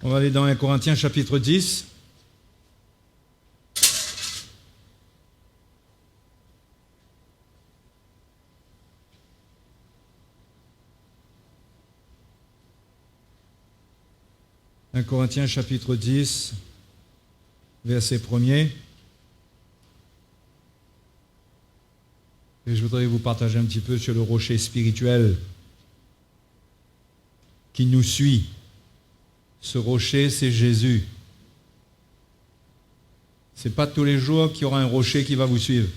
On va aller dans 1 Corinthiens chapitre 10. « 1 Corinthiens chapitre 10, verset 1er. Et je voudrais vous partager un petit peu sur le rocher spirituel qui nous suit. Ce rocher, c'est Jésus. Ce n'est pas tous les jours qu'il y aura un rocher qui va vous suivre.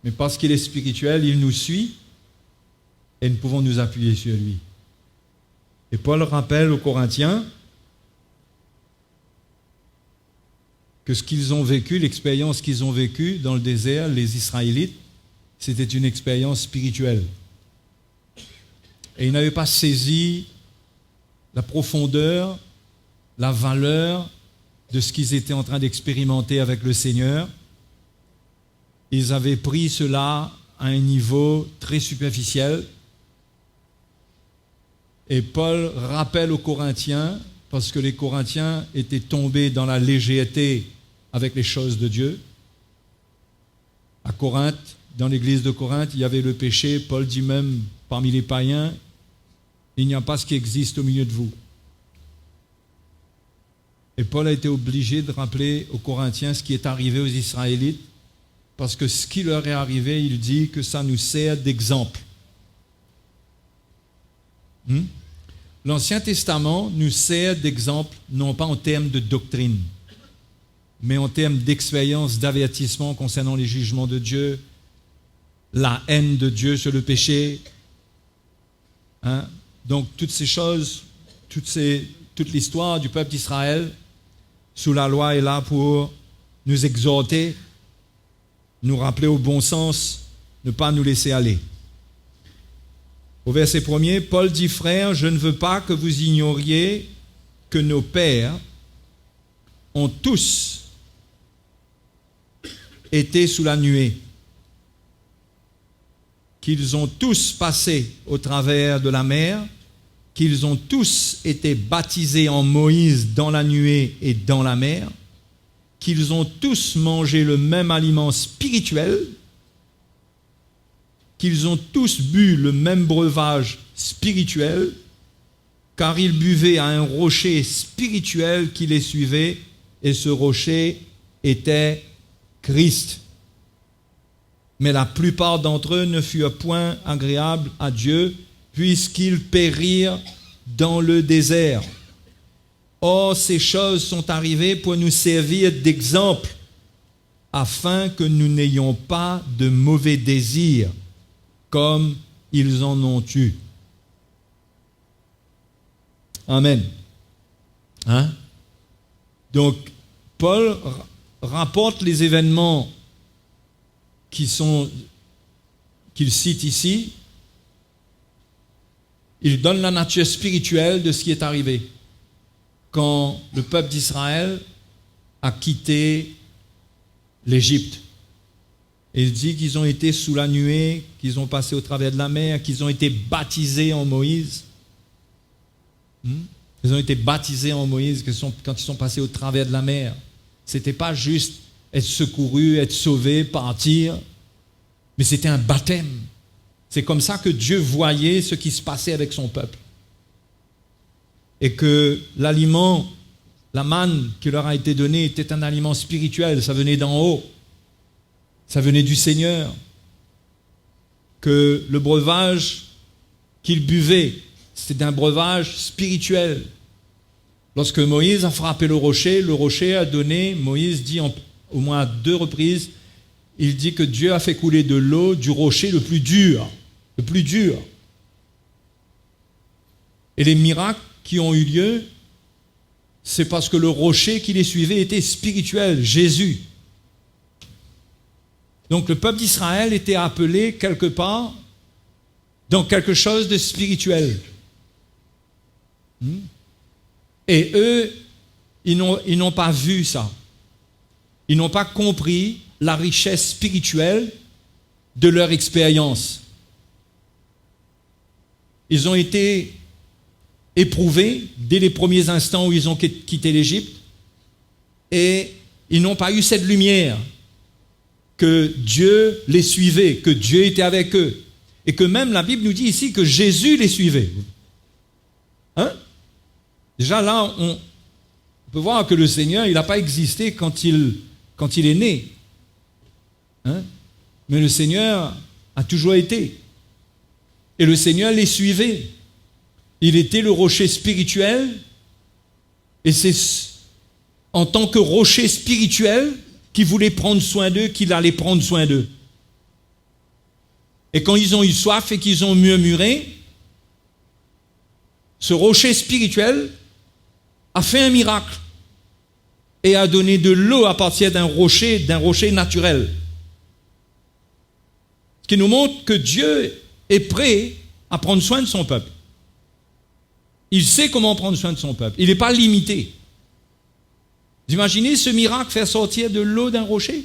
Mais parce qu'il est spirituel, il nous suit et nous pouvons nous appuyer sur lui. Et Paul rappelle aux Corinthiens que ce qu'ils ont vécu, l'expérience qu'ils ont vécue dans le désert, les Israélites, c'était une expérience spirituelle. Et ils n'avaient pas saisi la profondeur, la valeur de ce qu'ils étaient en train d'expérimenter avec le Seigneur. Ils avaient pris cela à un niveau très superficiel. Et Paul rappelle aux Corinthiens, parce que les Corinthiens étaient tombés dans la légèreté avec les choses de Dieu. À Corinthe, dans l'église de Corinthe, il y avait le péché. Paul dit même, parmi les païens, il n'y a pas ce qui existe au milieu de vous. Et Paul a été obligé de rappeler aux Corinthiens ce qui est arrivé aux Israélites, parce que ce qui leur est arrivé, il dit que ça nous sert d'exemple. L'Ancien Testament nous sert d'exemple, non pas en termes de doctrine, mais en termes d'expérience, d'avertissement concernant les jugements de Dieu, la haine de Dieu sur le péché. Donc toutes ces choses, toute l'histoire du peuple d'Israël sous la loi est là pour nous exhorter, nous rappeler au bon sens, ne pas nous laisser aller. Au verset 1er, Paul dit « Frères, je ne veux pas que vous ignoriez que nos pères ont tous été sous la nuée, qu'ils ont tous passé au travers de la mer, qu'ils ont tous été baptisés en Moïse dans la nuée et dans la mer, qu'ils ont tous mangé le même aliment spirituel, qu'ils ont tous bu le même breuvage spirituel, car ils buvaient à un rocher spirituel qui les suivait, et ce rocher était Christ. Mais la plupart d'entre eux ne furent point agréables à Dieu, puisqu'ils périrent dans le désert. Or, ces choses sont arrivées pour nous servir d'exemple, afin que nous n'ayons pas de mauvais désirs, comme ils en ont eu. Amen. Donc, Paul rapporte les événements qu'il cite ici. Il donne la nature spirituelle de ce qui est arrivé quand le peuple d'Israël a quitté l'Égypte. Il dit qu'ils ont été sous la nuée, qu'ils ont passé au travers de la mer, qu'ils ont été baptisés en Moïse. Ils ont été baptisés en Moïse quand ils sont passés au travers de la mer. Ce n'était pas juste être secouru, être sauvé, partir, mais c'était un baptême. C'est comme ça que Dieu voyait ce qui se passait avec son peuple. Et que l'aliment, la manne qui leur a été donnée était un aliment spirituel, ça venait d'en haut. Ça venait du Seigneur. Que le breuvage qu'ils buvaient, c'était un breuvage spirituel. Lorsque Moïse a frappé le rocher a donné, Moïse dit au moins à 2 reprises, il dit que Dieu a fait couler de l'eau du rocher le plus dur. Le plus dur. Et les miracles qui ont eu lieu, c'est parce que le rocher qui les suivait était spirituel, Jésus. Donc le peuple d'Israël était appelé quelque part dans quelque chose de spirituel. Et eux, ils n'ont pas vu ça. Ils n'ont pas compris la richesse spirituelle de leur expérience. Ils ont été éprouvés dès les premiers instants où ils ont quitté l'Égypte. Et ils n'ont pas eu cette lumière, que Dieu les suivait, que Dieu était avec eux. Et que même la Bible nous dit ici que Jésus les suivait. Hein? Déjà là, on peut voir que le Seigneur, il n'a pas existé quand il est né. Hein? Mais le Seigneur a toujours été. Et le Seigneur les suivait. Il était le rocher spirituel. Et c'est en tant que rocher spirituel qu'il voulait prendre soin d'eux, qu'il allait prendre soin d'eux. Et quand ils ont eu soif et qu'ils ont murmuré, ce rocher spirituel a fait un miracle et a donné de l'eau à partir d'un rocher naturel. Ce qui nous montre que Dieu est prêt à prendre soin de son peuple. Il sait comment prendre soin de son peuple. Il n'est pas limité. Vous imaginez ce miracle faire sortir de l'eau d'un rocher?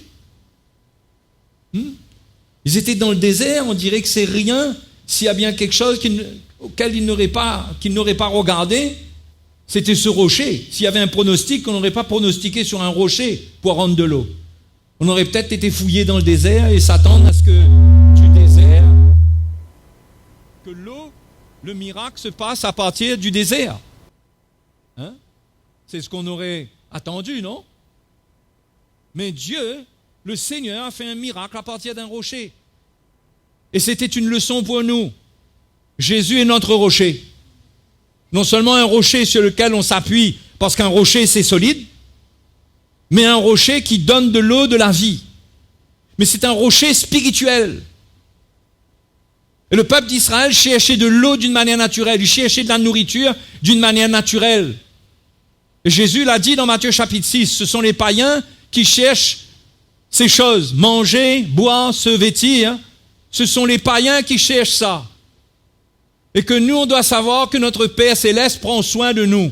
Ils étaient dans le désert, on dirait que c'est rien. S'il y a bien quelque chose auquel ils n'auraient pas regardé, c'était ce rocher. S'il y avait un pronostic, on n'aurait pas pronostiqué sur un rocher pour rendre de l'eau. On aurait peut-être été fouillé dans le désert et s'attendre à ce que du désert, que l'eau, le miracle se passe à partir du désert. Hein? C'est ce qu'on aurait attendu, non? Mais Dieu, le Seigneur, a fait un miracle à partir d'un rocher. Et c'était une leçon pour nous. Jésus est notre rocher. Non seulement un rocher sur lequel on s'appuie, parce qu'un rocher c'est solide, mais un rocher qui donne de l'eau de la vie. Mais c'est un rocher spirituel. Et le peuple d'Israël cherchait de l'eau d'une manière naturelle, il cherchait de la nourriture d'une manière naturelle. Et Jésus l'a dit dans Matthieu chapitre 6, ce sont les païens qui cherchent ces choses, manger, boire, se vêtir. Ce sont les païens qui cherchent ça. Et que nous, on doit savoir que notre Père Céleste prend soin de nous.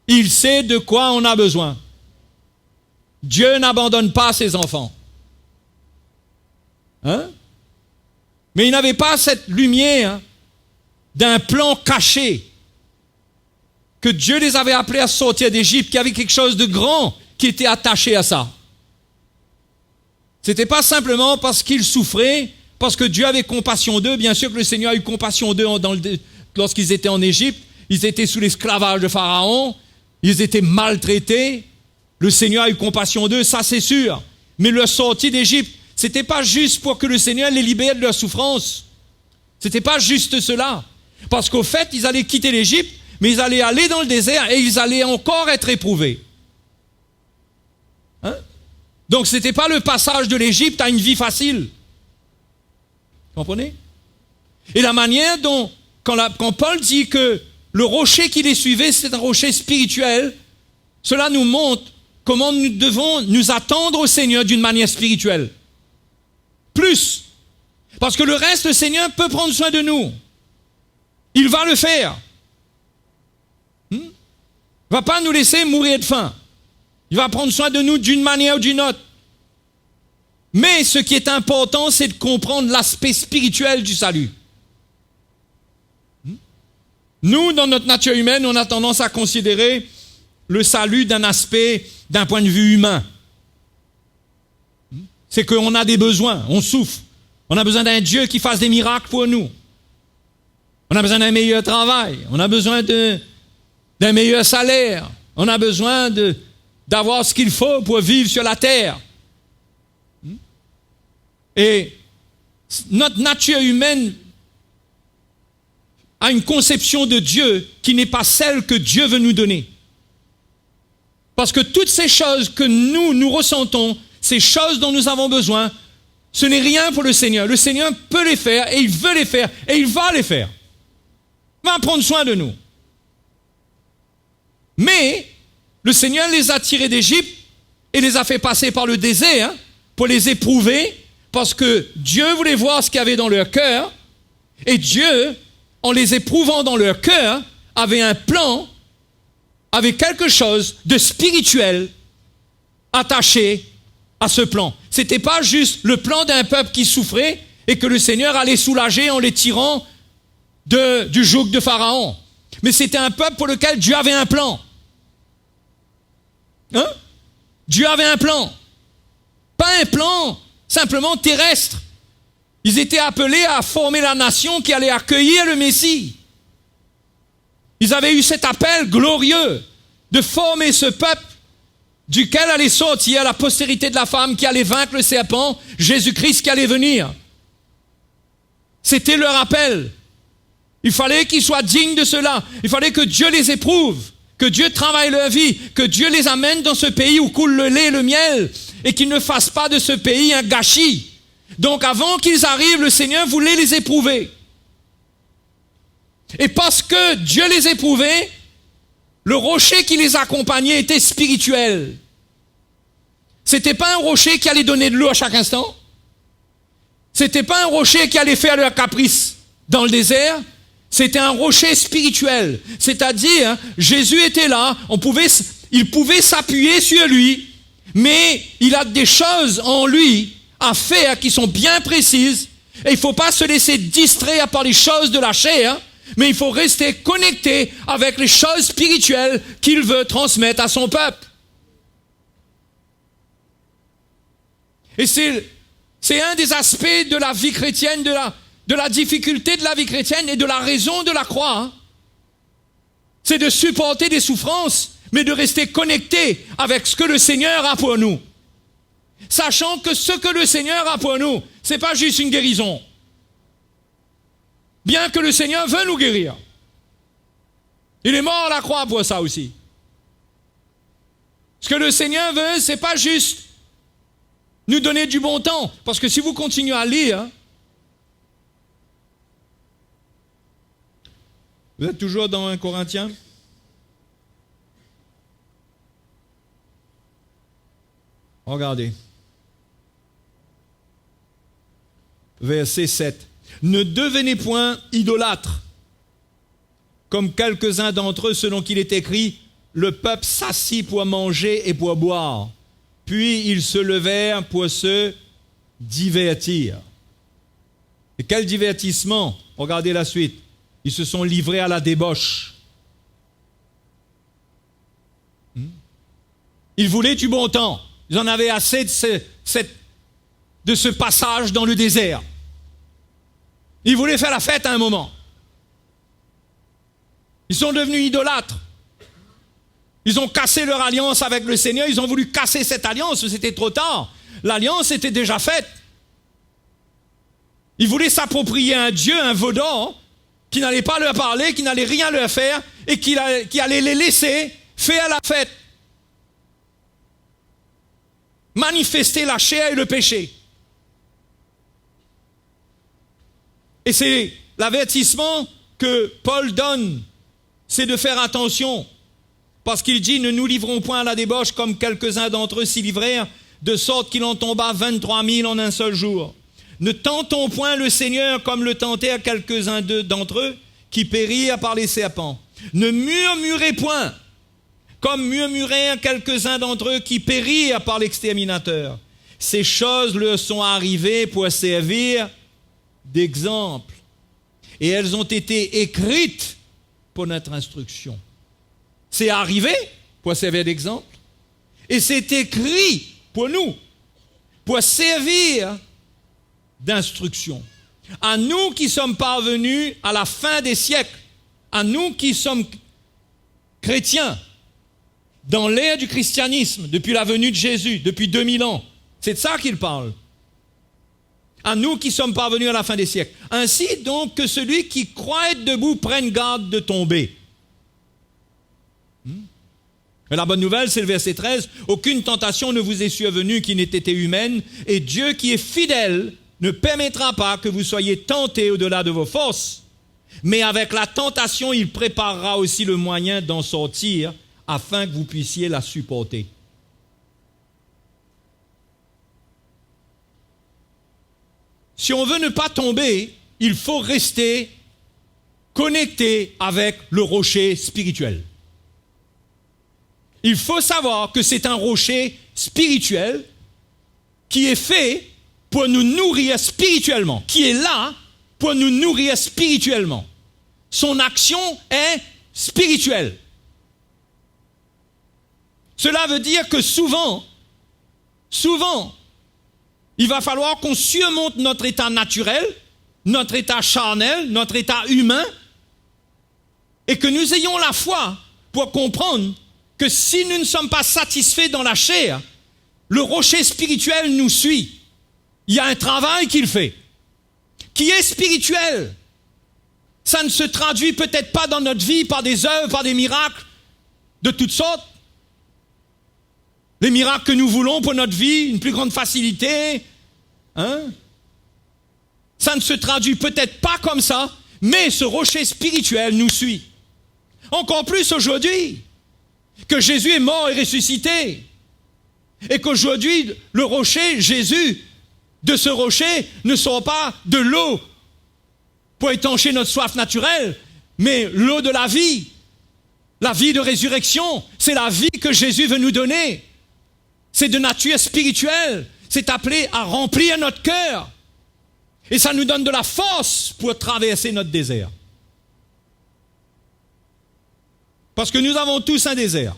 Il sait de quoi on a besoin. Dieu n'abandonne pas ses enfants. Hein? Mais il n'avait pas cette lumière d'un plan caché, que Dieu les avait appelés à sortir d'Égypte, qu'il y avait quelque chose de grand qui était attaché à ça. Ce n'était pas simplement parce qu'ils souffraient, parce que Dieu avait compassion d'eux. Bien sûr que le Seigneur a eu compassion d'eux lorsqu'ils étaient en Égypte. Ils étaient sous l'esclavage de Pharaon. Ils étaient maltraités. Le Seigneur a eu compassion d'eux, ça c'est sûr. Mais leur sortie d'Égypte, ce n'était pas juste pour que le Seigneur les libère de leur souffrance. Ce n'était pas juste cela. Parce qu'au fait, ils allaient quitter l'Égypte, mais ils allaient aller dans le désert et ils allaient encore être éprouvés. Hein? Donc ce n'était pas le passage de l'Égypte à une vie facile. Vous comprenez? Et la manière dont, quand Paul dit que le rocher qui les suivait, c'est un rocher spirituel, cela nous montre comment nous devons nous attendre au Seigneur d'une manière spirituelle. Plus. Parce que le reste, le Seigneur peut prendre soin de nous. Il va le faire. Il ne va pas nous laisser mourir de faim. Il va prendre soin de nous d'une manière ou d'une autre. Mais ce qui est important, c'est de comprendre l'aspect spirituel du salut. Nous, dans notre nature humaine, on a tendance à considérer le salut d'un point de vue humain. C'est qu'on a des besoins, on souffre. On a besoin d'un Dieu qui fasse des miracles pour nous. On a besoin d'un meilleur travail. On a besoin d'un meilleur salaire. On a besoin d'avoir ce qu'il faut pour vivre sur la terre. Et notre nature humaine a une conception de Dieu qui n'est pas celle que Dieu veut nous donner. Parce que toutes ces choses que nous ressentons, ces choses dont nous avons besoin, ce n'est rien pour le Seigneur. Le Seigneur peut les faire et il veut les faire et il va les faire. Il va prendre soin de nous. Mais le Seigneur les a tirés d'Égypte et les a fait passer par le désert pour les éprouver, parce que Dieu voulait voir ce qu'il y avait dans leur cœur, et Dieu, en les éprouvant dans leur cœur, avait un plan, avait quelque chose de spirituel attaché à ce plan. Ce n'était pas juste le plan d'un peuple qui souffrait et que le Seigneur allait soulager en les tirant du joug de Pharaon. mais c'était un peuple pour lequel Dieu avait un plan. Hein? Dieu avait un plan. Pas un plan simplement terrestre. Ils étaient appelés à former la nation qui allait accueillir le Messie. Ils avaient eu cet appel glorieux de former ce peuple duquel allait sortir la postérité de la femme qui allait vaincre le serpent, Jésus-Christ qui allait venir. C'était leur appel. Il fallait qu'ils soient dignes de cela. Il fallait que Dieu les éprouve, que Dieu travaille leur vie, que Dieu les amène dans ce pays où coule le lait et le miel et qu'ils ne fassent pas de ce pays un gâchis. Donc avant qu'ils arrivent, le Seigneur voulait les éprouver. Et parce que Dieu les éprouvait, le rocher qui les accompagnait était spirituel. C'était pas un rocher qui allait donner de l'eau à chaque instant. C'était pas un rocher qui allait faire leur caprice dans le désert. C'était un rocher spirituel. C'est-à-dire, Jésus était là, il pouvait s'appuyer sur lui, mais il a des choses en lui à faire qui sont bien précises. Et il ne faut pas se laisser distraire par les choses de la chair, mais il faut rester connecté avec les choses spirituelles qu'il veut transmettre à son peuple. Et c'est un des aspects de la vie chrétienne, de la difficulté de la vie chrétienne et de la raison de la croix. Hein. C'est de supporter des souffrances, mais de rester connecté avec ce que le Seigneur a pour nous. Sachant que ce que le Seigneur a pour nous, c'est pas juste une guérison. Bien que le Seigneur veut nous guérir. Il est mort à la croix pour ça aussi. Ce que le Seigneur veut, c'est pas juste nous donner du bon temps. Parce que si vous continuez à lire, vous êtes toujours dans 1 Corinthiens? Regardez. Verset 7. Ne devenez point idolâtres, comme quelques-uns d'entre eux, selon qu'il est écrit, le peuple s'assit pour manger et pour boire. Puis ils se levèrent pour se divertir. Et quel divertissement? Regardez la suite. Ils se sont livrés à la débauche. Ils voulaient du bon temps. Ils en avaient assez de ce passage dans le désert. Ils voulaient faire la fête à un moment. Ils sont devenus idolâtres. Ils ont cassé leur alliance avec le Seigneur. Ils ont voulu casser cette alliance. C'était trop tard. L'alliance était déjà faite. Ils voulaient s'approprier un Dieu, un Vaudan, qui n'allait pas leur parler, qui n'allait rien leur faire et qui allait les laisser faire la fête. Manifester la chair et le péché. Et c'est l'avertissement que Paul donne, c'est de faire attention. Parce qu'il dit, ne nous livrons point à la débauche comme quelques-uns d'entre eux s'y livrèrent, de sorte qu'il en tomba 23 000 en un seul jour. Ne tentons point le Seigneur comme le tentèrent quelques-uns d'entre eux qui périrent par les serpents. Ne murmurez point comme murmurèrent quelques-uns d'entre eux qui périrent par l'exterminateur. Ces choses leur sont arrivées pour servir d'exemple. Et elles ont été écrites pour notre instruction. C'est arrivé pour servir d'exemple. Et c'est écrit pour nous, pour servir d'instruction. À nous qui sommes parvenus à la fin des siècles, à nous qui sommes chrétiens, dans l'ère du christianisme, depuis la venue de Jésus, depuis 2000 ans, c'est de ça qu'il parle. À nous qui sommes parvenus à la fin des siècles. Ainsi donc que celui qui croit être debout prenne garde de tomber. Mais la bonne nouvelle, c'est le verset 13. Aucune tentation ne vous est survenue qui n'ait été humaine, et Dieu qui est fidèle ne permettra pas que vous soyez tentés au-delà de vos forces. Mais avec la tentation, il préparera aussi le moyen d'en sortir afin que vous puissiez la supporter. Si on veut ne pas tomber, il faut rester connecté avec le rocher spirituel. Il faut savoir que c'est un rocher spirituel qui est fait pour nous nourrir spirituellement, qui est là pour nous nourrir spirituellement. Son action est spirituel. Cela veut dire que souvent, il va falloir qu'on surmonte notre état naturel, notre état charnel, notre état humain, et que nous ayons la foi pour comprendre que si nous ne sommes pas satisfaits dans la chair, le rocher spirituel nous suit. Il y a un travail qu'il fait, qui est spirituel. Ça ne se traduit peut-être pas dans notre vie par des œuvres, par des miracles de toutes sortes. Les miracles que nous voulons pour notre vie, une plus grande facilité. Ça ne se traduit peut-être pas comme ça, mais ce rocher spirituel nous suit. Encore plus aujourd'hui, que Jésus est mort et ressuscité. Et qu'aujourd'hui, le rocher, Jésus, de ce rocher, ne sort pas de l'eau pour étancher notre soif naturelle, mais l'eau de la vie de résurrection. C'est la vie que Jésus veut nous donner. C'est de nature spirituelle. C'est appelé à remplir notre cœur. Et ça nous donne de la force pour traverser notre désert. Parce que nous avons tous un désert.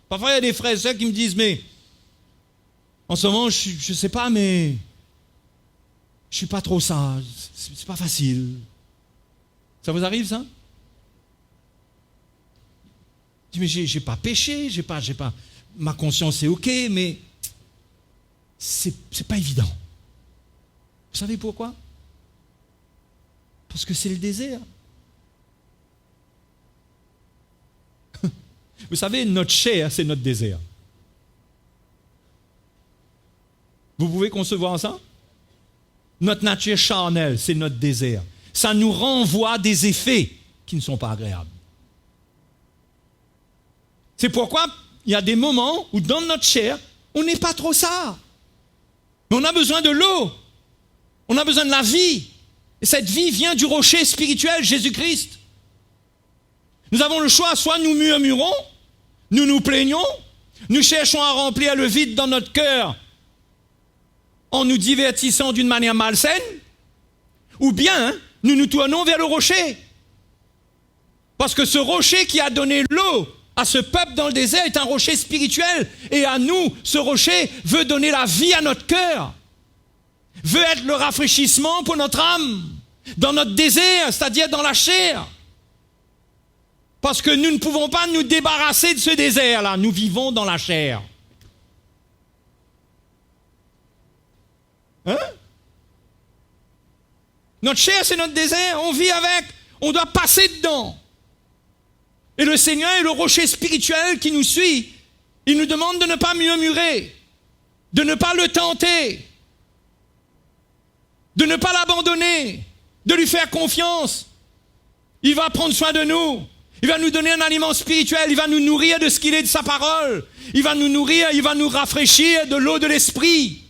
Parfois, il y a des frères et sœurs qui me disent, mais en ce moment, je ne sais pas, mais je ne suis pas trop ça. C'est pas facile. Ça vous arrive, ça? Je dis, mais j'ai pas péché, j'ai pas, ma conscience est OK, mais c'est pas évident. Vous savez pourquoi? Parce que c'est le désert. Vous savez, notre chair, c'est notre désert. Vous pouvez concevoir ça? Notre nature charnelle, c'est notre désert. Ça nous renvoie des effets qui ne sont pas agréables. C'est pourquoi il y a des moments où dans notre chair, on n'est pas trop ça. Mais on a besoin de l'eau. On a besoin de la vie. Et cette vie vient du rocher spirituel, Jésus-Christ. Nous avons le choix, soit nous murmurons, nous nous plaignons, nous cherchons à remplir le vide dans notre cœur en nous divertissant d'une manière malsaine, ou bien nous nous tournons vers le rocher. Parce que ce rocher qui a donné l'eau à ce peuple dans le désert est un rocher spirituel. Et à nous, ce rocher veut donner la vie à notre cœur, veut être le rafraîchissement pour notre âme, dans notre désert, c'est-à-dire dans la chair. Parce que nous ne pouvons pas nous débarrasser de ce désert-là. Nous vivons dans la chair. Notre chair, c'est notre désert. On vit avec. On doit passer dedans. Et le Seigneur est le rocher spirituel qui nous suit. Il nous demande de ne pas murmurer, de ne pas le tenter, de ne pas l'abandonner, de lui faire confiance. Il va prendre soin de nous. Il va nous donner un aliment spirituel. Il va nous nourrir de ce qu'il est de sa parole. Il va nous nourrir, il va nous rafraîchir de l'eau de l'esprit.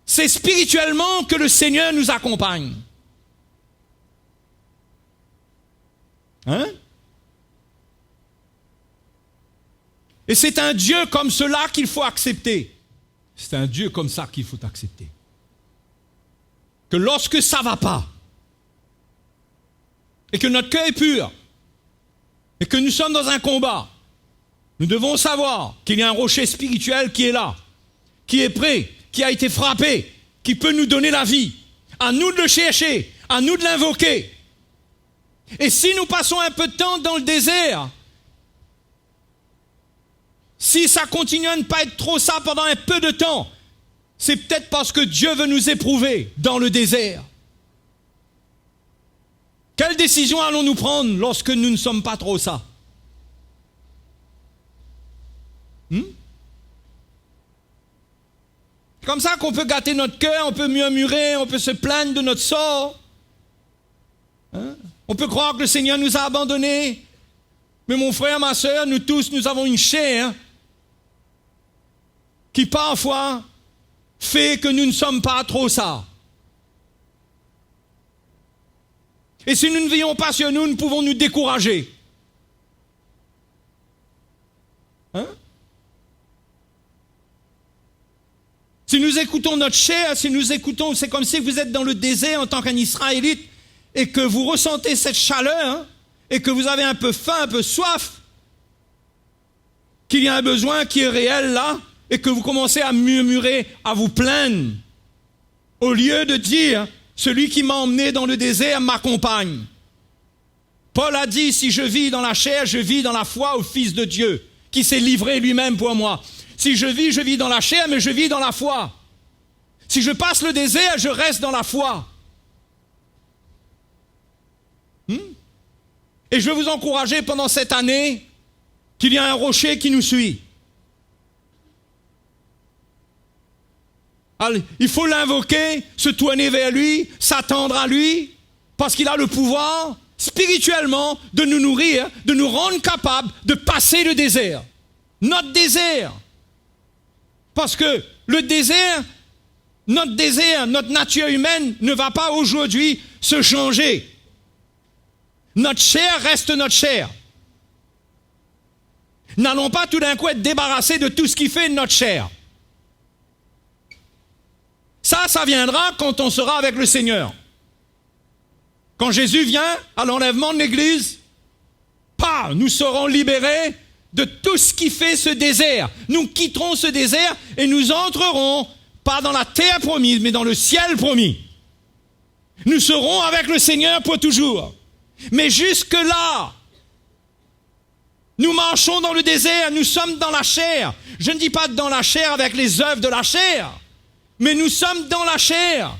C'est spirituellement que le Seigneur nous accompagne. Et c'est un Dieu comme cela qu'il faut accepter. C'est un Dieu comme ça qu'il faut accepter. Que lorsque ça ne va pas, et que notre cœur est pur, et que nous sommes dans un combat, nous devons savoir qu'il y a un rocher spirituel qui est là, qui est prêt, qui a été frappé, qui peut nous donner la vie. À nous de le chercher, à nous de l'invoquer. Et si nous passons un peu de temps dans le désert, si ça continue à ne pas être trop ça pendant un peu de temps, c'est peut-être parce que Dieu veut nous éprouver dans le désert. Quelle décision allons-nous prendre lorsque nous ne sommes pas trop ça? Comme ça qu'on peut gâter notre cœur, on peut murmurer, on peut se plaindre de notre sort. On peut croire que le Seigneur nous a abandonnés. Mais mon frère, ma soeur, nous tous, nous avons une chair qui parfois fait que nous ne sommes pas trop ça. Et si nous ne veillons pas sur nous, nous pouvons nous décourager. Si nous écoutons notre chair, si nous écoutons, c'est comme si vous êtes dans le désert en tant qu'un Israélite, et que vous ressentez cette chaleur, et que vous avez un peu faim, un peu soif, qu'il y a un besoin qui est réel là, et que vous commencez à murmurer, à vous plaindre, au lieu de dire, celui qui m'a emmené dans le désert m'accompagne. Paul a dit, si je vis dans la chair, je vis dans la foi au Fils de Dieu, qui s'est livré lui-même pour moi. Si je vis dans la chair, mais je vis dans la foi. Si je passe le désert, je reste dans la foi. Et je veux vous encourager pendant cette année qu'il y a un rocher qui nous suit. Alors, il faut l'invoquer, se tourner vers lui, s'attendre à lui, parce qu'il a le pouvoir spirituellement de nous nourrir, de nous rendre capables de passer le désert. Notre désert. Parce que le désert, notre nature humaine ne va pas aujourd'hui se changer. Notre chair reste notre chair. N'allons pas tout d'un coup être débarrassés de tout ce qui fait notre chair. Ça viendra quand on sera avec le Seigneur. Quand Jésus vient à l'enlèvement de l'Église, nous serons libérés de tout ce qui fait ce désert. Nous quitterons ce désert et nous entrerons, pas dans la terre promise, mais dans le ciel promis. Nous serons avec le Seigneur pour toujours. Mais jusque-là, nous marchons dans le désert, nous sommes dans la chair. Je ne dis pas dans la chair avec les œuvres de la chair, mais nous sommes dans la chair.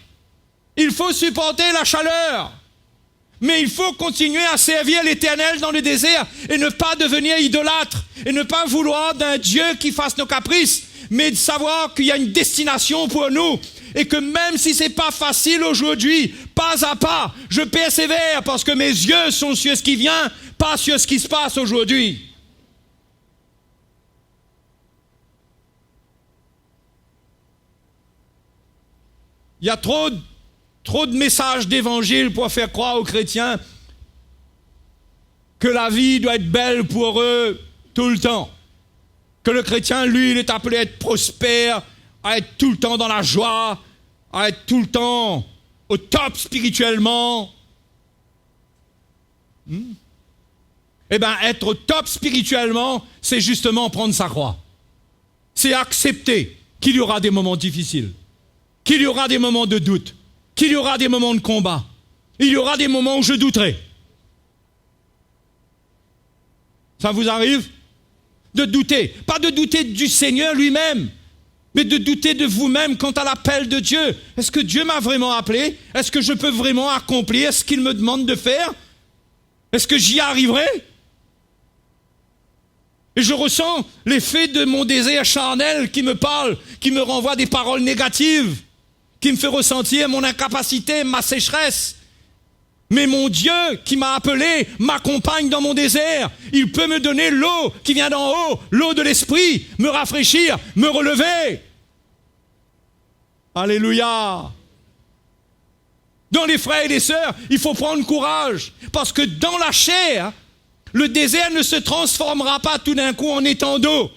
Il faut supporter la chaleur. Mais il faut continuer à servir l'Éternel dans le désert et ne pas devenir idolâtre et ne pas vouloir d'un Dieu qui fasse nos caprices, mais de savoir qu'il y a une destination pour nous et que même si c'est pas facile aujourd'hui, pas à pas, je persévère parce que mes yeux sont sur ce qui vient, pas sur ce qui se passe aujourd'hui. Il y a trop de messages d'évangile pour faire croire aux chrétiens que la vie doit être belle pour eux tout le temps. Que le chrétien, lui, il est appelé à être prospère, à être tout le temps dans la joie, à être tout le temps au top spirituellement. Eh bien, être au top spirituellement, c'est justement prendre sa croix. C'est accepter qu'il y aura des moments difficiles, qu'il y aura des moments de doute, qu'il y aura des moments de combat. Il y aura des moments où je douterai. Ça vous arrive? De douter. Pas de douter du Seigneur lui-même, mais de douter de vous-même quant à l'appel de Dieu. Est-ce que Dieu m'a vraiment appelé? Est-ce que je peux vraiment accomplir ce qu'il me demande de faire? Est-ce que j'y arriverai? Et je ressens l'effet de mon désir charnel qui me parle, qui me renvoie des paroles négatives, qui me fait ressentir mon incapacité, ma sécheresse. Mais mon Dieu qui m'a appelé m'accompagne dans mon désert. Il peut me donner l'eau qui vient d'en haut, l'eau de l'esprit, me rafraîchir, me relever. Alléluia. Donc les frères et les sœurs, il faut prendre courage. Parce que dans la chair, le désert ne se transformera pas tout d'un coup en étang d'eau.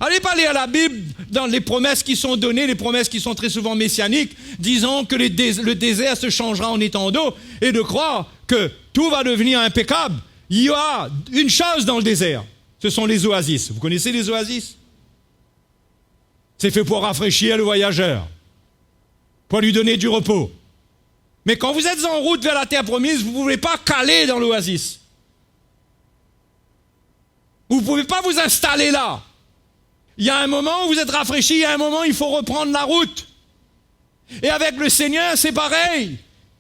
Allez pas lire la Bible dans les promesses qui sont données, les promesses qui sont très souvent messianiques, disant que le désert se changera en étang d'eau, et de croire que tout va devenir impeccable. Il y a une chose dans le désert, ce sont les oasis. Vous connaissez les oasis? C'est fait pour rafraîchir le voyageur, pour lui donner du repos. Mais quand vous êtes en route vers la terre promise, vous ne pouvez pas caler dans l'oasis. Vous ne pouvez pas vous installer là. Il y a un moment où vous êtes rafraîchi, il y a un moment où il faut reprendre la route. Et avec le Seigneur, c'est pareil.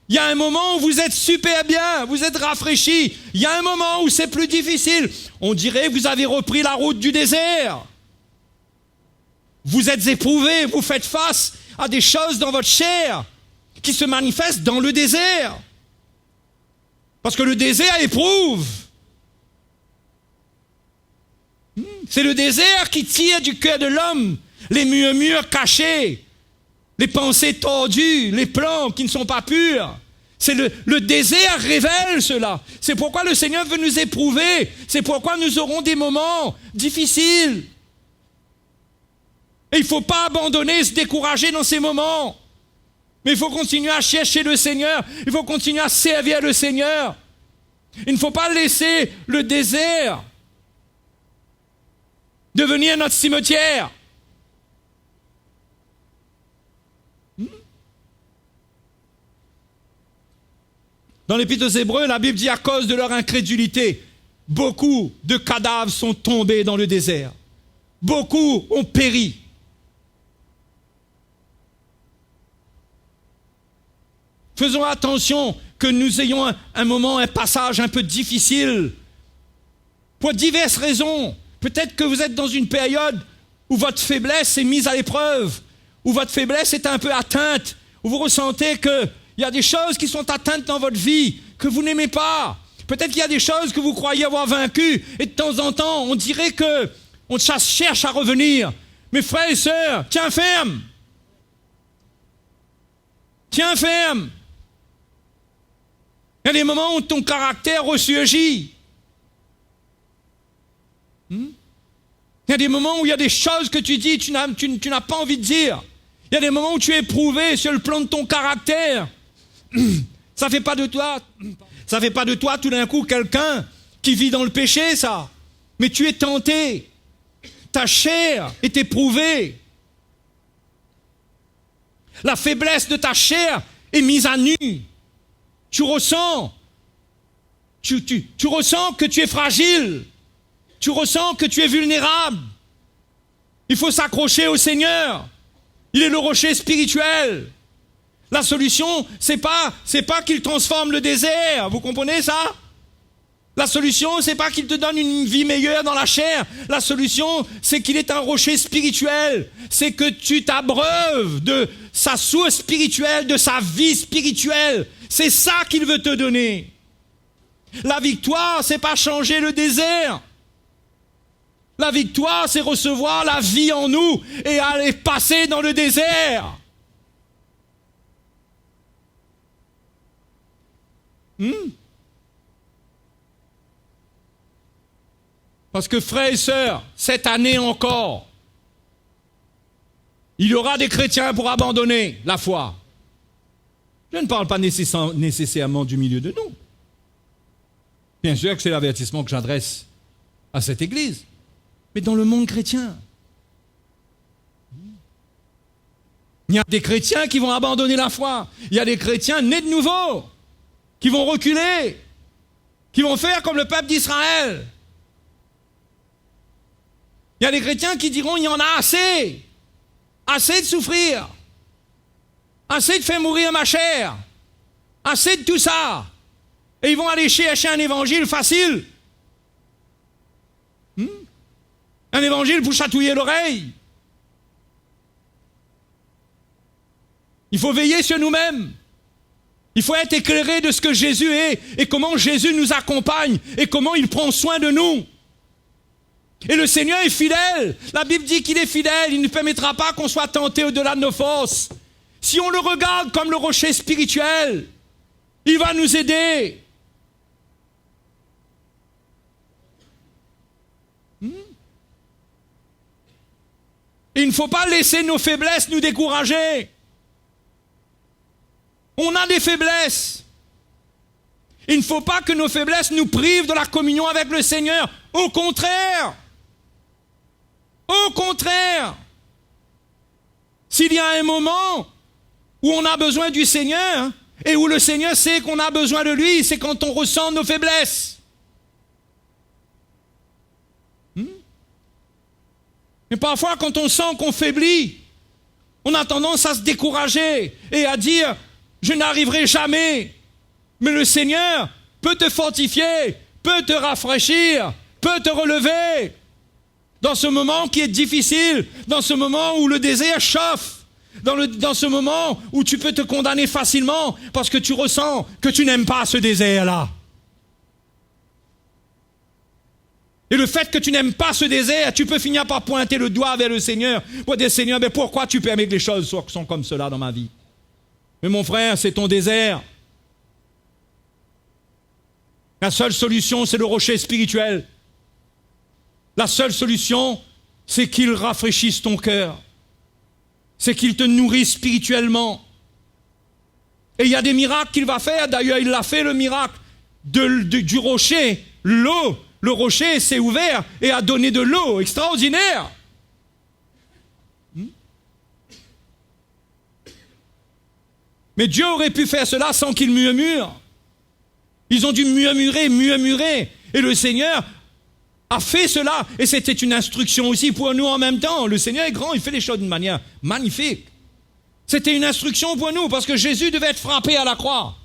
Il y a un moment où vous êtes super bien, vous êtes rafraîchi. Il y a un moment où c'est plus difficile. On dirait que vous avez repris la route du désert. Vous êtes éprouvé, vous faites face à des choses dans votre chair qui se manifestent dans le désert. Parce que le désert éprouve. C'est le désert qui tire du cœur de l'homme les murmures cachés, les pensées tordues, les plans qui ne sont pas purs. C'est le désert révèle cela. C'est pourquoi le Seigneur veut nous éprouver. C'est pourquoi nous aurons des moments difficiles. Et il ne faut pas abandonner, se décourager dans ces moments. Mais il faut continuer à chercher le Seigneur. Il faut continuer à servir le Seigneur. Il ne faut pas laisser le désert devenir notre cimetière. Dans l'Épître aux Hébreux, la Bible dit à cause de leur incrédulité, beaucoup de cadavres sont tombés dans le désert. Beaucoup ont péri. Faisons attention que nous ayons un moment, un passage un peu difficile pour diverses raisons. Peut-être que vous êtes dans une période où votre faiblesse est mise à l'épreuve, où votre faiblesse est un peu atteinte, où vous ressentez qu'il y a des choses qui sont atteintes dans votre vie, que vous n'aimez pas. Peut-être qu'il y a des choses que vous croyez avoir vaincues, et de temps en temps, on dirait qu'on cherche à revenir. Mes frères et sœurs, tiens ferme. Tiens ferme. Il y a des moments où ton caractère ressurgit. Il y a des moments où il y a des choses que tu dis, tu n'as pas envie de dire. Il y a des moments où tu es éprouvé sur le plan de ton caractère. Ça fait pas de toi tout d'un coup quelqu'un qui vit dans le péché, ça. Mais tu es tenté. Ta chair est éprouvée. La faiblesse de ta chair est mise à nu. Tu ressens que tu es fragile. Tu ressens que tu es vulnérable. Il faut s'accrocher au Seigneur. Il est le rocher spirituel. La solution, c'est pas qu'il transforme le désert. Vous comprenez ça? La solution, c'est pas qu'il te donne une vie meilleure dans la chair. La solution, c'est qu'il est un rocher spirituel. C'est que tu t'abreuves de sa source spirituelle, de sa vie spirituelle. C'est ça qu'il veut te donner. La victoire, c'est pas changer le désert. La victoire, c'est recevoir la vie en nous et aller passer dans le désert. Parce que frères et sœurs, cette année encore, il y aura des chrétiens pour abandonner la foi. Je ne parle pas nécessairement du milieu de nous. Bien sûr que c'est l'avertissement que j'adresse à cette Église. Mais dans le monde chrétien, il y a des chrétiens qui vont abandonner la foi. Il y a des chrétiens nés de nouveau qui vont reculer, qui vont faire comme le peuple d'Israël. Il y a des chrétiens qui diront, il y en a assez. Assez de souffrir. Assez de faire mourir ma chair. Assez de tout ça. Et ils vont aller chercher un évangile facile. Un évangile pour chatouiller l'oreille. Il faut veiller sur nous-mêmes. Il faut être éclairé de ce que Jésus est et comment Jésus nous accompagne et comment il prend soin de nous. Et le Seigneur est fidèle. La Bible dit qu'il est fidèle. Il ne permettra pas qu'on soit tenté au-delà de nos forces. Si on le regarde comme le rocher spirituel, il va nous aider. Il ne faut pas laisser nos faiblesses nous décourager. On a des faiblesses. Il ne faut pas que nos faiblesses nous privent de la communion avec le Seigneur. Au contraire. Au contraire. S'il y a un moment où on a besoin du Seigneur et où le Seigneur sait qu'on a besoin de lui, c'est quand on ressent nos faiblesses. Mais parfois, quand on sent qu'on faiblit, on a tendance à se décourager et à dire « Je n'arriverai jamais ». Mais le Seigneur peut te fortifier, peut te rafraîchir, peut te relever. Dans ce moment qui est difficile, dans ce moment où le désert chauffe, dans ce moment où tu peux te condamner facilement parce que tu ressens que tu n'aimes pas ce désert-là. Et le fait que tu n'aimes pas ce désert, tu peux finir par pointer le doigt vers le Seigneur pour dire, Seigneur, mais pourquoi tu permets que les choses sont comme cela dans ma vie? Mais mon frère, c'est ton désert. La seule solution, c'est le rocher spirituel. La seule solution, c'est qu'il rafraîchisse ton cœur. C'est qu'il te nourrisse spirituellement. Et il y a des miracles qu'il va faire. D'ailleurs, il l'a fait, le miracle du rocher. L'eau, le rocher s'est ouvert et a donné de l'eau. Extraordinaire. Mais Dieu aurait pu faire cela sans qu'il murmure. Ils ont dû murmurer. Et le Seigneur a fait cela. Et c'était une instruction aussi pour nous en même temps. Le Seigneur est grand, il fait les choses d'une manière magnifique. C'était une instruction pour nous, parce que Jésus devait être frappé à la croix.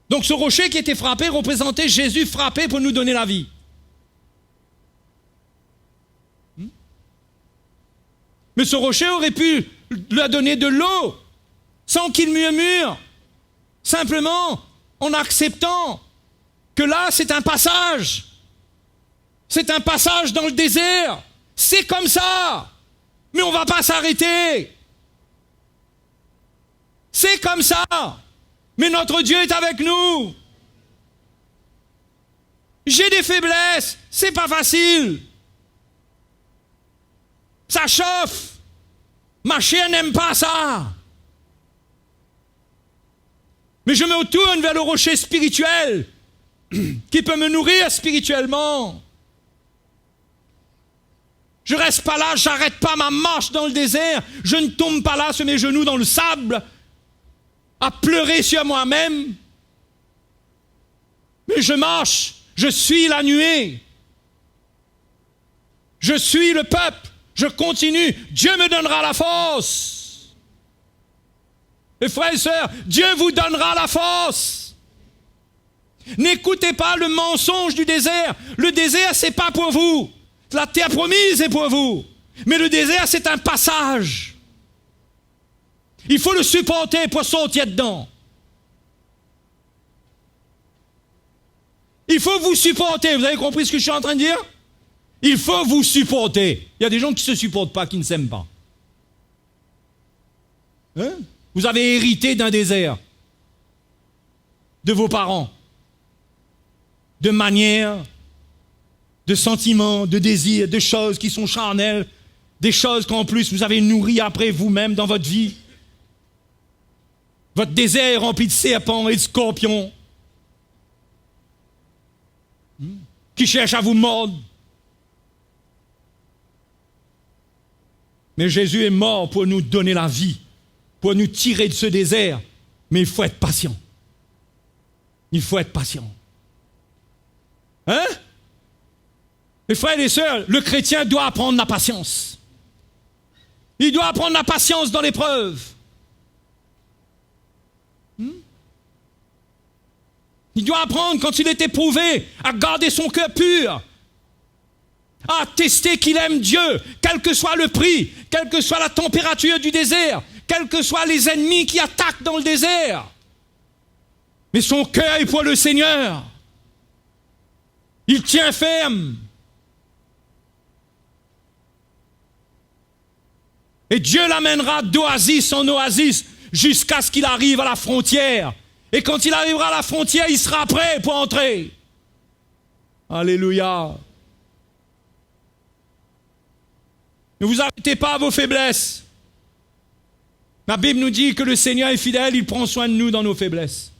Donc ce rocher qui était frappé représentait Jésus frappé pour nous donner la vie. Mais ce rocher aurait pu lui donner de l'eau, sans qu'il murmure, simplement en acceptant que là c'est un passage. C'est un passage dans le désert. C'est comme ça. Mais on ne va pas s'arrêter. C'est comme ça. Mais notre Dieu est avec nous. J'ai des faiblesses. C'est pas facile. Ça chauffe. Ma chair n'aime pas ça. Mais je me tourne vers le rocher spirituel qui peut me nourrir spirituellement. Je reste pas là, j'arrête pas ma marche dans le désert. Je ne tombe pas là sur mes genoux dans le sable à pleurer sur moi-même. Mais je marche, je suis la nuée. Je suis le peuple, je continue. Dieu me donnera la force. Et frères et sœurs, Dieu vous donnera la force. N'écoutez pas le mensonge du désert. Le désert, c'est pas pour vous. La terre promise est pour vous. Mais le désert, c'est un passage. Il faut le supporter pour sortir dedans. Il faut vous supporter. Vous avez compris ce que je suis en train de dire? Il faut vous supporter. Il y a des gens qui ne se supportent pas, qui ne s'aiment pas. Hein? Vous avez hérité d'un désert. De vos parents. De manières, de sentiments, de désirs, de choses qui sont charnelles, des choses qu'en plus vous avez nourries après vous-même dans votre vie. Votre désert est rempli de serpents et de scorpions qui cherchent à vous mordre. Mais Jésus est mort pour nous donner la vie, pour nous tirer de ce désert. Mais il faut être patient. Il faut être patient. Hein? Les frères et les sœurs, le chrétien doit apprendre la patience. Il doit apprendre la patience dans l'épreuve. Il doit apprendre, quand il est éprouvé, à garder son cœur pur, à attester qu'il aime Dieu, quel que soit le prix, quelle que soit la température du désert, quels que soient les ennemis qui attaquent dans le désert. Mais son cœur est pour le Seigneur. Il tient ferme. Et Dieu l'amènera d'oasis en oasis jusqu'à ce qu'il arrive à la frontière. Et quand il arrivera à la frontière, il sera prêt pour entrer. Alléluia. Ne vous arrêtez pas à vos faiblesses. La Bible nous dit que le Seigneur est fidèle, il prend soin de nous dans nos faiblesses.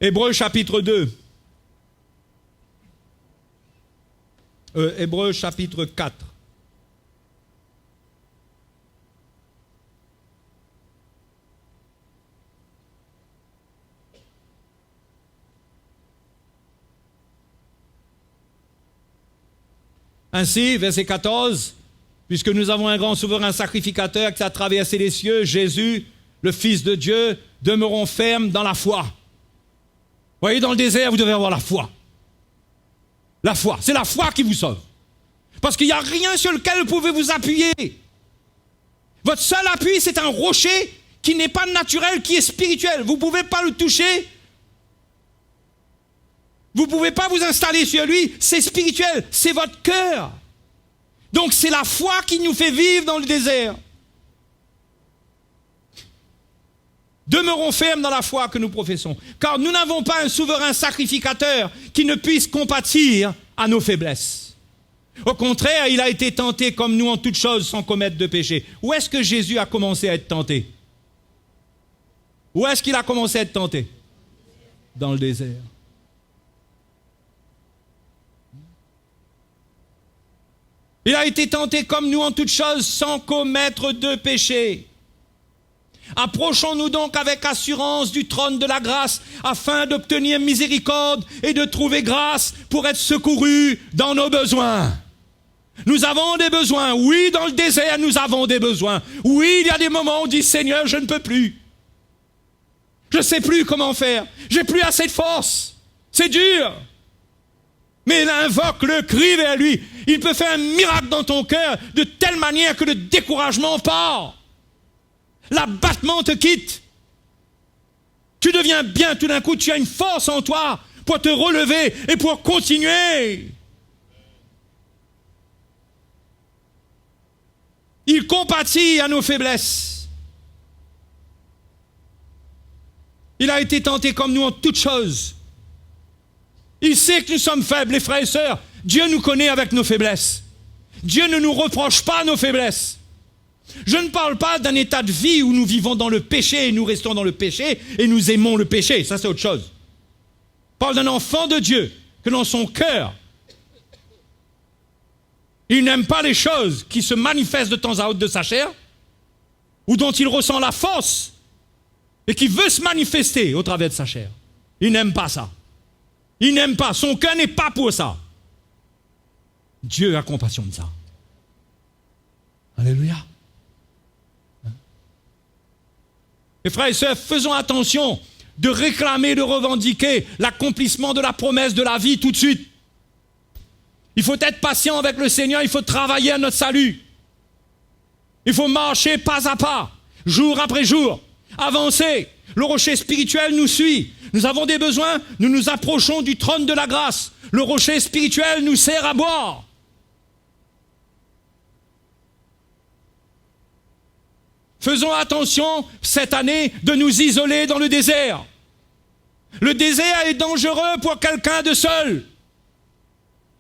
Hébreux chapitre 2. Hébreux chapitre 4. Ainsi, verset 14, puisque nous avons un grand souverain sacrificateur qui a traversé les cieux, Jésus, le Fils de Dieu, demeurons fermes dans la foi. Vous voyez, dans le désert, vous devez avoir la foi. La foi, c'est la foi qui vous sauve. Parce qu'il n'y a rien sur lequel vous pouvez vous appuyer. Votre seul appui, c'est un rocher qui n'est pas naturel, qui est spirituel. Vous ne pouvez pas le toucher. Vous ne pouvez pas vous installer sur lui. C'est spirituel, c'est votre cœur. Donc c'est la foi qui nous fait vivre dans le désert. Demeurons fermes dans la foi que nous professons, car nous n'avons pas un souverain sacrificateur qui ne puisse compatir à nos faiblesses. Au contraire, il a été tenté comme nous en toutes choses sans commettre de péché. Où est-ce que Jésus a commencé à être tenté? Où est-ce qu'il a commencé à être tenté? Dans le désert. Il a été tenté comme nous en toutes choses sans commettre de péché. Approchons-nous donc avec assurance du trône de la grâce afin d'obtenir miséricorde et de trouver grâce pour être secourus dans nos besoins. Nous avons des besoins. Oui, dans le désert, nous avons des besoins. Oui, il y a des moments où on dit « Seigneur, je ne peux plus. Je ne sais plus comment faire. J'ai plus assez de force. C'est dur. » Mais il invoque, le crie vers lui. Il peut faire un miracle dans ton cœur de telle manière que le découragement part. L'abattement te quitte. Tu deviens bien tout d'un coup, tu as une force en toi pour te relever et pour continuer. Il compatit à nos faiblesses. Il a été tenté comme nous en toutes choses. Il sait que nous sommes faibles, les frères et sœurs. Dieu nous connaît avec nos faiblesses. Dieu ne nous reproche pas nos faiblesses. Je ne parle pas d'un état de vie où nous vivons dans le péché et nous restons dans le péché et nous aimons le péché. Ça, c'est autre chose. Je parle d'un enfant de Dieu que dans son cœur, il n'aime pas les choses qui se manifestent de temps à autre de sa chair ou dont il ressent la force et qui veut se manifester au travers de sa chair. Il n'aime pas ça. Il n'aime pas. Son cœur n'est pas pour ça. Dieu a compassion de ça. Alléluia. Et frères et sœurs, faisons attention de réclamer, de revendiquer l'accomplissement de la promesse de la vie tout de suite. Il faut être patient avec le Seigneur, il faut travailler à notre salut. Il faut marcher pas à pas, jour après jour, avancer. Le rocher spirituel nous suit. Nous avons des besoins, nous nous approchons du trône de la grâce. Le rocher spirituel nous sert à boire. Faisons attention cette année de nous isoler dans le désert. Le désert est dangereux pour quelqu'un de seul.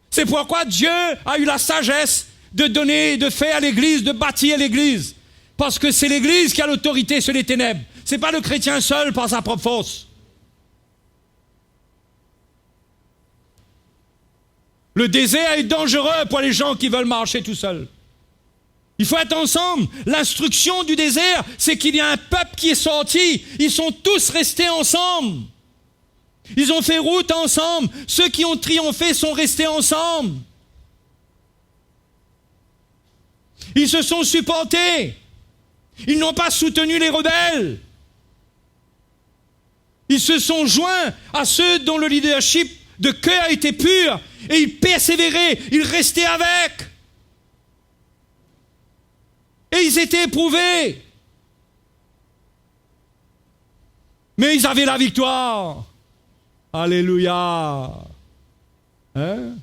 C'est pourquoi Dieu a eu la sagesse de donner, de faire à l'Église, de bâtir l'Église. Parce que c'est l'Église qui a l'autorité sur les ténèbres. Ce n'est pas le chrétien seul par sa propre force. Le désert est dangereux pour les gens qui veulent marcher tout seuls. Il faut être ensemble. L'instruction du désert, c'est qu'il y a un peuple qui est sorti. Ils sont tous restés ensemble. Ils ont fait route ensemble. Ceux qui ont triomphé sont restés ensemble. Ils se sont supportés. Ils n'ont pas soutenu les rebelles. Ils se sont joints à ceux dont le leadership de cœur était pur. Et ils persévéraient. Ils restaient avec. Et ils étaient éprouvés. Mais ils avaient la victoire. Alléluia. Hein?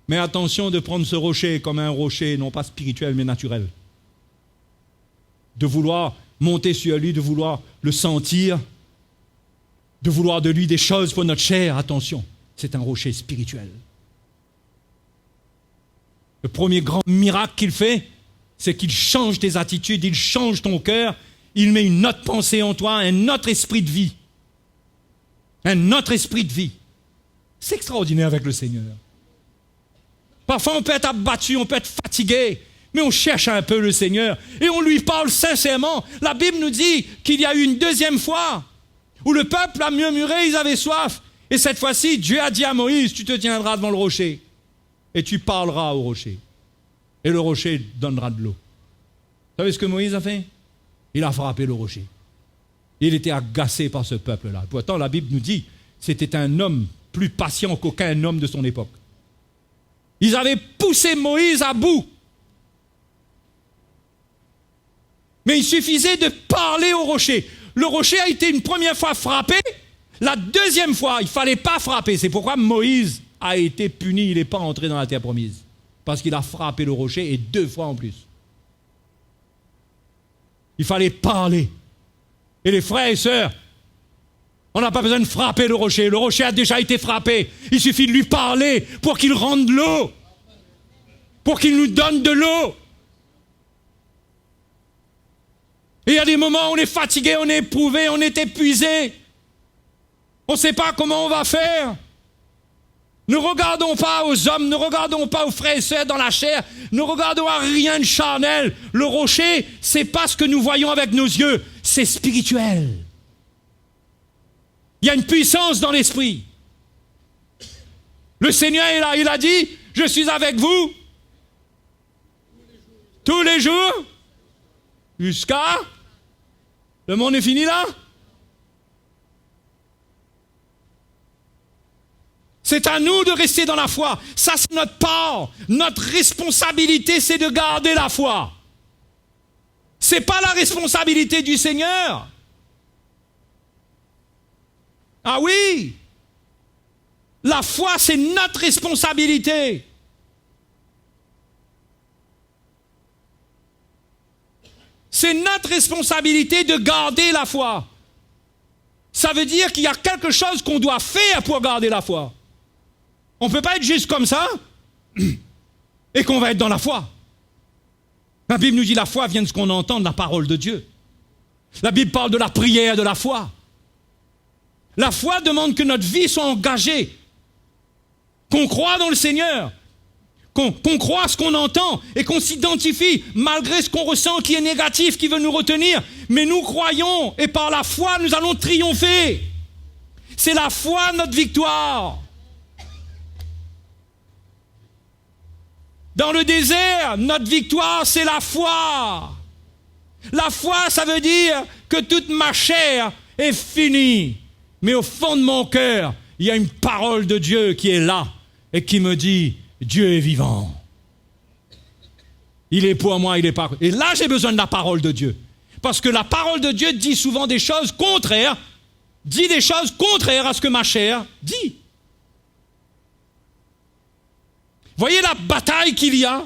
Mais attention de prendre ce rocher comme un rocher, non pas spirituel, mais naturel. De vouloir monter sur lui, de vouloir le sentir, de vouloir de lui des choses pour notre chair. Attention, c'est un rocher spirituel. Le premier grand miracle qu'il fait, c'est qu'il change tes attitudes, il change ton cœur, il met une autre pensée en toi, un autre esprit de vie. Un autre esprit de vie. C'est extraordinaire avec le Seigneur. Parfois, on peut être abattu, on peut être fatigué, mais on cherche un peu le Seigneur et on lui parle sincèrement. La Bible nous dit qu'il y a eu une deuxième fois où le peuple a murmuré, ils avaient soif. Et cette fois-ci, Dieu a dit à Moïse, tu te tiendras devant le rocher et tu parleras au rocher. Et le rocher donnera de l'eau. Vous savez ce que Moïse a fait? Il a frappé le rocher. Il était agacé par ce peuple-là. Pourtant, la Bible nous dit que c'était un homme plus patient qu'aucun homme de son époque. Ils avaient poussé Moïse à bout. Mais il suffisait de parler au rocher. Le rocher a été une première fois frappé. La deuxième fois, il ne fallait pas frapper. C'est pourquoi Moïse a été puni. Il n'est pas entré dans la terre promise. Parce qu'il a frappé le rocher et 2 fois en plus. Il fallait parler. Et les frères et sœurs, On n'a pas besoin de frapper le rocher. Le rocher a déjà été frappé. Il suffit de lui parler pour qu'il rende l'eau. Pour qu'il nous donne de l'eau. Et il y a des moments où on est fatigué, on est éprouvé, on est épuisé. On ne sait pas comment on va faire. Ne regardons pas aux hommes, ne regardons pas aux frères et sœurs dans la chair, ne regardons à rien de charnel. Le rocher, c'est pas ce que nous voyons avec nos yeux, c'est spirituel. Il y a une puissance dans l'esprit. Le Seigneur est là, il a dit, je suis avec vous tous les jours jusqu'à... Le monde est fini là? C'est à nous de rester dans la foi. Ça, c'est notre part. Notre responsabilité, c'est de garder la foi. Ce n'est pas la responsabilité du Seigneur. Ah oui! La foi, c'est notre responsabilité. C'est notre responsabilité de garder la foi. Ça veut dire qu'il y a quelque chose qu'on doit faire pour garder la foi. On ne peut pas être juste comme ça et qu'on va être dans la foi. La Bible nous dit la foi vient de ce qu'on entend de la parole de Dieu. La Bible parle de la prière de la foi. La foi demande que notre vie soit engagée, qu'on croit dans le Seigneur, qu'on croit ce qu'on entend et qu'on s'identifie malgré ce qu'on ressent qui est négatif, qui veut nous retenir. Mais nous croyons et par la foi, nous allons triompher. C'est la foi notre victoire. Dans le désert, notre victoire, c'est la foi. La foi, ça veut dire que toute ma chair est finie. Mais au fond de mon cœur, il y a une parole de Dieu qui est là et qui me dit, Dieu est vivant. Il est pour moi, il est pas... Et là, j'ai besoin de la parole de Dieu. Parce que la parole de Dieu dit souvent des choses contraires, dit des choses contraires à ce que ma chair dit. Voyez la bataille qu'il y a.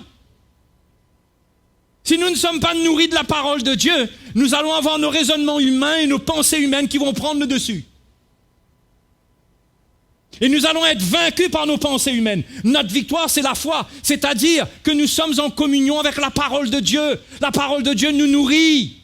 Si nous ne sommes pas nourris de la parole de Dieu, nous allons avoir nos raisonnements humains et nos pensées humaines qui vont prendre le dessus. Et nous allons être vaincus par nos pensées humaines. Notre victoire, c'est la foi. C'est-à-dire que nous sommes en communion avec la parole de Dieu. La parole de Dieu nous nourrit.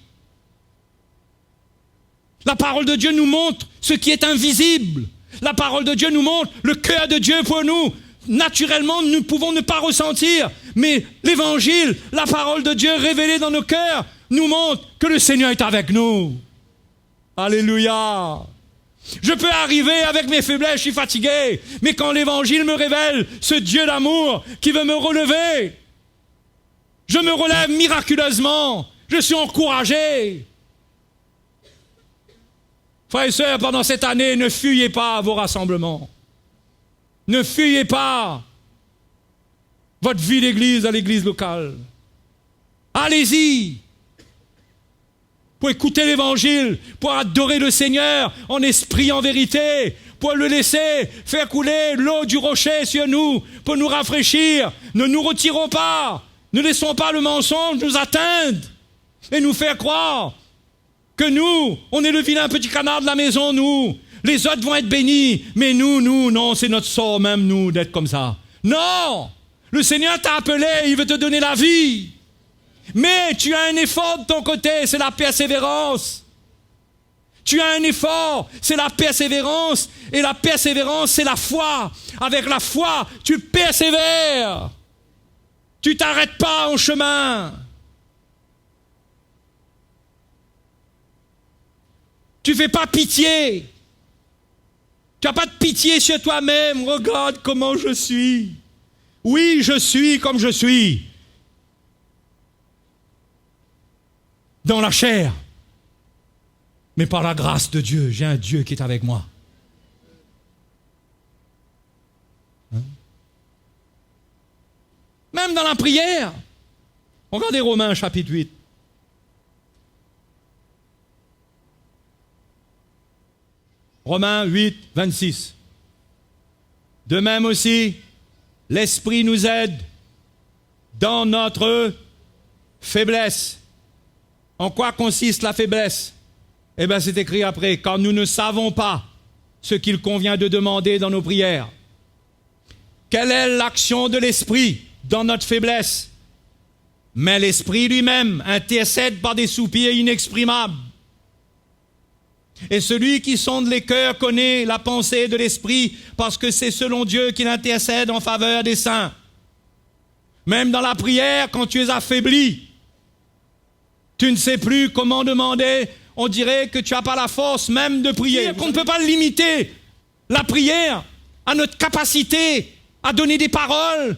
La parole de Dieu nous montre ce qui est invisible. La parole de Dieu nous montre le cœur de Dieu pour nous. Naturellement, nous pouvons ne pas ressentir, mais l'évangile, la parole de Dieu révélée dans nos cœurs, nous montre que le Seigneur est avec nous. Alléluia. Je peux arriver avec mes faiblesses, je suis fatigué, mais quand l'évangile me révèle ce Dieu d'amour qui veut me relever, je me relève miraculeusement, je suis encouragé. Frères et sœurs, pendant cette année, ne fuyez pas vos rassemblements. Ne fuyez pas votre vie d'église à l'église locale. Allez-y pour écouter l'évangile, pour adorer le Seigneur en esprit, en vérité, pour le laisser faire couler l'eau du rocher sur nous, pour nous rafraîchir. Ne nous retirons pas, ne laissons pas le mensonge nous atteindre et nous faire croire que nous, on est le vilain petit canard de la maison, nous. Les autres vont être bénis, mais nous, non, c'est notre sort même, nous, d'être comme ça. Non! Le Seigneur t'a appelé, il veut te donner la vie. Mais tu as un effort de ton côté, c'est la persévérance. Tu as un effort, c'est la persévérance. Et la persévérance, c'est la foi. Avec la foi, tu persévères. Tu t'arrêtes pas en chemin. Tu fais pas pitié. Tu n'as pas de pitié sur toi-même. Regarde comment je suis. Oui, je suis comme je suis. Dans la chair. Mais par la grâce de Dieu, j'ai un Dieu qui est avec moi. Même dans la prière. Regardez Romains chapitre 8. Romains 8, 26. De même aussi, l'Esprit nous aide dans notre faiblesse. En quoi consiste la faiblesse? Eh bien, c'est écrit après, car nous ne savons pas ce qu'il convient de demander dans nos prières. Quelle est l'action de l'Esprit dans notre faiblesse? Mais l'Esprit lui-même intercède par des soupirs inexprimables. Et celui qui sonde les cœurs connaît la pensée de l'Esprit, parce que c'est selon Dieu qu'il intercède en faveur des saints. Même dans la prière, quand tu es affaibli, tu ne sais plus comment demander, on dirait que tu n'as pas la force même de prier, qu'on ne peut pas limiter la prière à notre capacité à donner des paroles,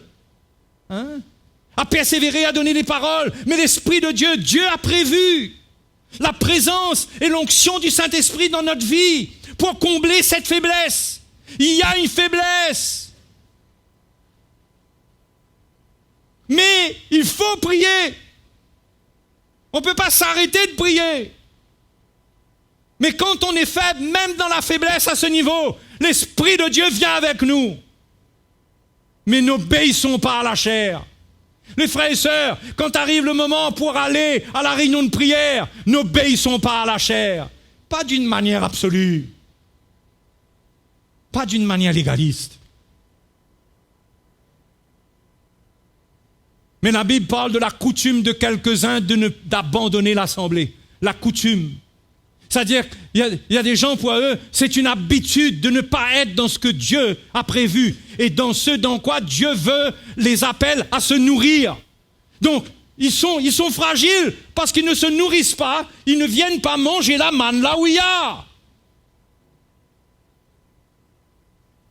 à persévérer, à donner des paroles. Mais l'Esprit de Dieu, Dieu a prévu la présence et l'onction du Saint-Esprit dans notre vie pour combler cette faiblesse. Il y a une faiblesse. Mais il faut prier. On ne peut pas s'arrêter de prier. Mais quand on est faible, même dans la faiblesse à ce niveau, l'Esprit de Dieu vient avec nous. Mais n'obéissons pas à la chair. Les frères et sœurs, quand arrive le moment pour aller à la réunion de prière, n'obéissons pas à la chair. Pas d'une manière absolue. Pas d'une manière légaliste. Mais la Bible parle de la coutume de quelques-uns d'abandonner l'assemblée. La coutume. C'est-à-dire, il y a des gens, pour eux, c'est une habitude de ne pas être dans ce que Dieu a prévu et dans ce dans quoi Dieu veut les appelle à se nourrir. Donc, ils sont fragiles parce qu'ils ne se nourrissent pas, ils ne viennent pas manger la manne là où il y a.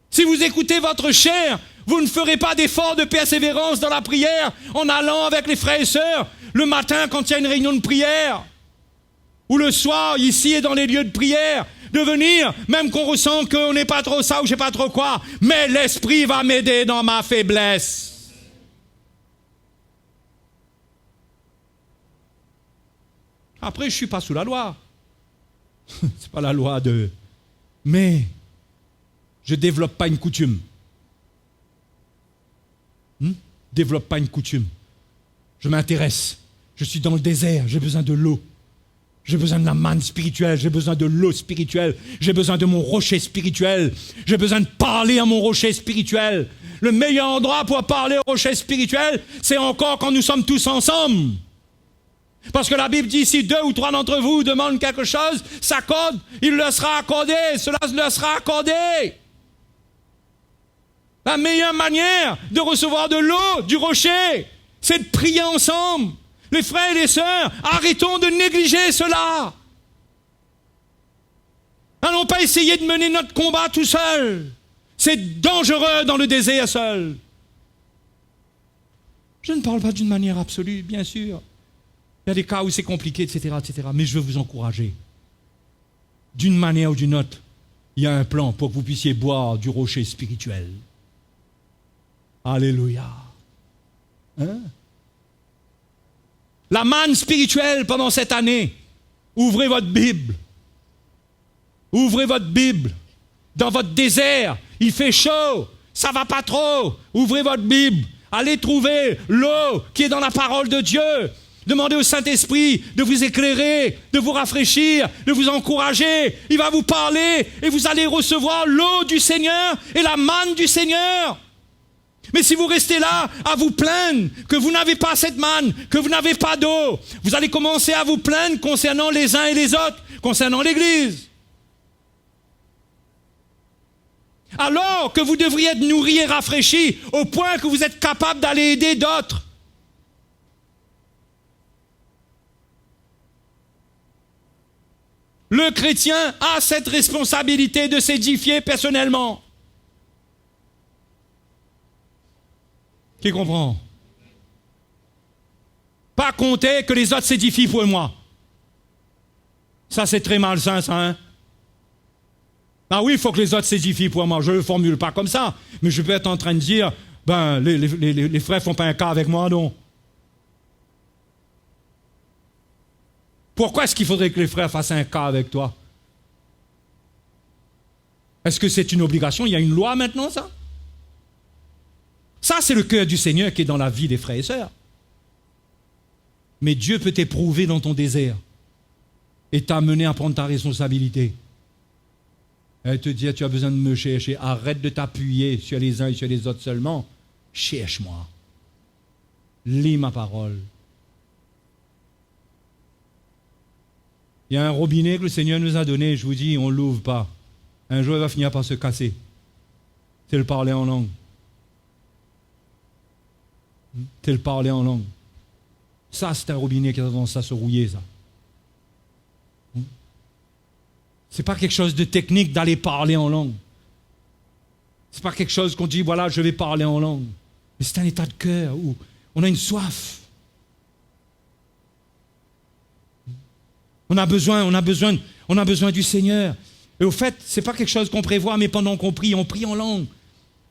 Si vous écoutez votre chair, vous ne ferez pas d'effort de persévérance dans la prière en allant avec les frères et sœurs le matin quand il y a une réunion de prière. Ou le soir, ici et dans les lieux de prière, de venir, même qu'on ressent qu'on n'est pas trop ça ou je sais pas trop quoi, mais l'Esprit va m'aider dans ma faiblesse. Après, je suis pas sous la loi. C'est pas la loi de... Mais je développe pas une coutume. Développe pas une coutume. Je m'intéresse. Je suis dans le désert, j'ai besoin de l'eau. J'ai besoin de la manne spirituelle, j'ai besoin de l'eau spirituelle, j'ai besoin de mon rocher spirituel, j'ai besoin de parler à mon rocher spirituel. Le meilleur endroit pour parler au rocher spirituel, c'est encore quand nous sommes tous ensemble. Parce que la Bible dit, si 2 ou 3 d'entre vous demandent quelque chose, s'accordent, il leur sera accordé, cela leur sera accordé. La meilleure manière de recevoir de l'eau du rocher, c'est de prier ensemble. Les frères et les sœurs, arrêtons de négliger cela. N'allons pas essayer de mener notre combat tout seul. C'est dangereux dans le désert seul. Je ne parle pas d'une manière absolue, bien sûr. Il y a des cas où c'est compliqué, etc., etc. Mais je veux vous encourager. D'une manière ou d'une autre, il y a un plan pour que vous puissiez boire du rocher spirituel. Alléluia. La manne spirituelle pendant cette année, ouvrez votre Bible. Ouvrez votre Bible. Dans votre désert, il fait chaud, ça va pas trop. Ouvrez votre Bible. Allez trouver l'eau qui est dans la parole de Dieu. Demandez au Saint-Esprit de vous éclairer, de vous rafraîchir, de vous encourager. Il va vous parler et vous allez recevoir l'eau du Seigneur et la manne du Seigneur. Mais si vous restez là à vous plaindre que vous n'avez pas cette manne, que vous n'avez pas d'eau, vous allez commencer à vous plaindre concernant les uns et les autres, concernant l'Église. Alors que vous devriez être nourris et rafraîchis au point que vous êtes capable d'aller aider d'autres. Le chrétien a cette responsabilité de s'édifier personnellement. Qui comprend? Pas compter que les autres s'édifient pour moi. Ça, c'est très malsain, ça, hein? Ah oui, il faut que les autres s'édifient pour moi. Je ne le formule pas comme ça. Mais je peux être en train de dire, les frères font pas un cas avec moi, non? Pourquoi est-ce qu'il faudrait que les frères fassent un cas avec toi? Est-ce que c'est une obligation? Il y a une loi maintenant, ça? Ça, c'est le cœur du Seigneur qui est dans la vie des frères et sœurs. Mais Dieu peut t'éprouver dans ton désert et t'amener à prendre ta responsabilité. Elle te dit, tu as besoin de me chercher. Arrête de t'appuyer sur les uns et sur les autres seulement. Cherche-moi. Lis ma parole. Il y a un robinet que le Seigneur nous a donné, je vous dis, on ne l'ouvre pas. Un jour, il va finir par se casser. C'est le parler en langue. C'est le parler en langue. Ça, c'est un robinet qui a tendance à se rouiller, ça. C'est pas quelque chose de technique d'aller parler en langue. C'est pas quelque chose qu'on dit, voilà, je vais parler en langue. Mais c'est un état de cœur où on a une soif. On a besoin du Seigneur. Et au fait, c'est pas quelque chose qu'on prévoit, mais pendant qu'on prie, on prie en langue.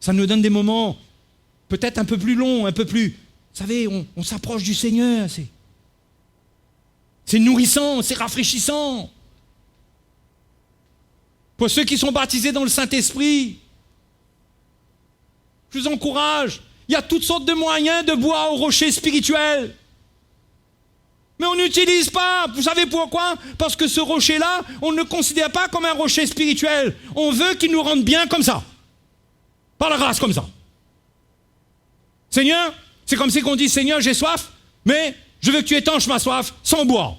Ça nous donne des moments peut-être un peu plus longs, un peu plus... Vous savez, on s'approche du Seigneur. C'est nourrissant, c'est rafraîchissant. Pour ceux qui sont baptisés dans le Saint-Esprit, je vous encourage. Il y a toutes sortes de moyens de boire au rocher spirituel. Mais on n'utilise pas. Vous savez pourquoi? Parce que ce rocher-là, on ne le considère pas comme un rocher spirituel. On veut qu'il nous rende bien comme ça. Par la grâce, comme ça. Seigneur, c'est comme si on dit, Seigneur, j'ai soif, mais je veux que tu étanches ma soif sans boire.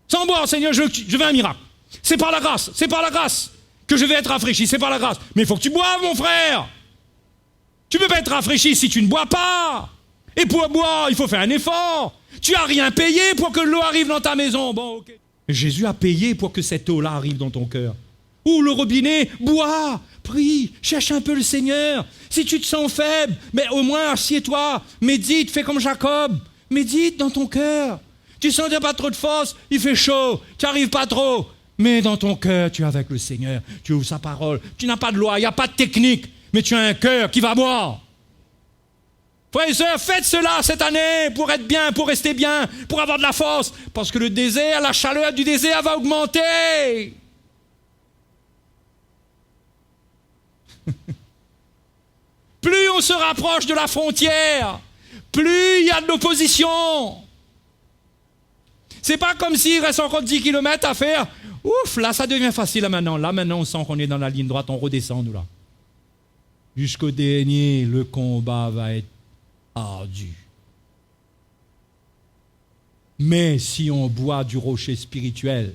Sans boire, Seigneur, je veux un miracle. C'est par la grâce que je vais être rafraîchi, c'est par la grâce. Mais il faut que tu boives, mon frère. Tu ne peux pas être rafraîchi si tu ne bois pas. Et pour boire, il faut faire un effort. Tu n'as rien payé pour que l'eau arrive dans ta maison. Bon, ok. Jésus a payé pour que cette eau-là arrive dans ton cœur. Ou le robinet, bois, prie, cherche un peu le Seigneur. Si tu te sens faible, mais au moins assieds-toi, médite, fais comme Jacob. Médite dans ton cœur. Tu sens que tu n'as pas trop de force, il fait chaud, tu n'arrives pas trop. Mais dans ton cœur, tu es avec le Seigneur, tu ouvres sa parole. Tu n'as pas de loi, il n'y a pas de technique, mais tu as un cœur qui va boire. Frères et sœurs, faites cela cette année pour être bien, pour rester bien, pour avoir de la force. Parce que le désert, la chaleur du désert va augmenter. Plus on se rapproche de la frontière, plus il y a de l'opposition. C'est pas comme s'il reste encore 10 km à faire. Ouf, là ça devient facile là maintenant. Là maintenant on sent qu'on est dans la ligne droite, on redescend nous là. Jusqu'au dernier, le combat va être ardu. Mais si on boit du rocher spirituel,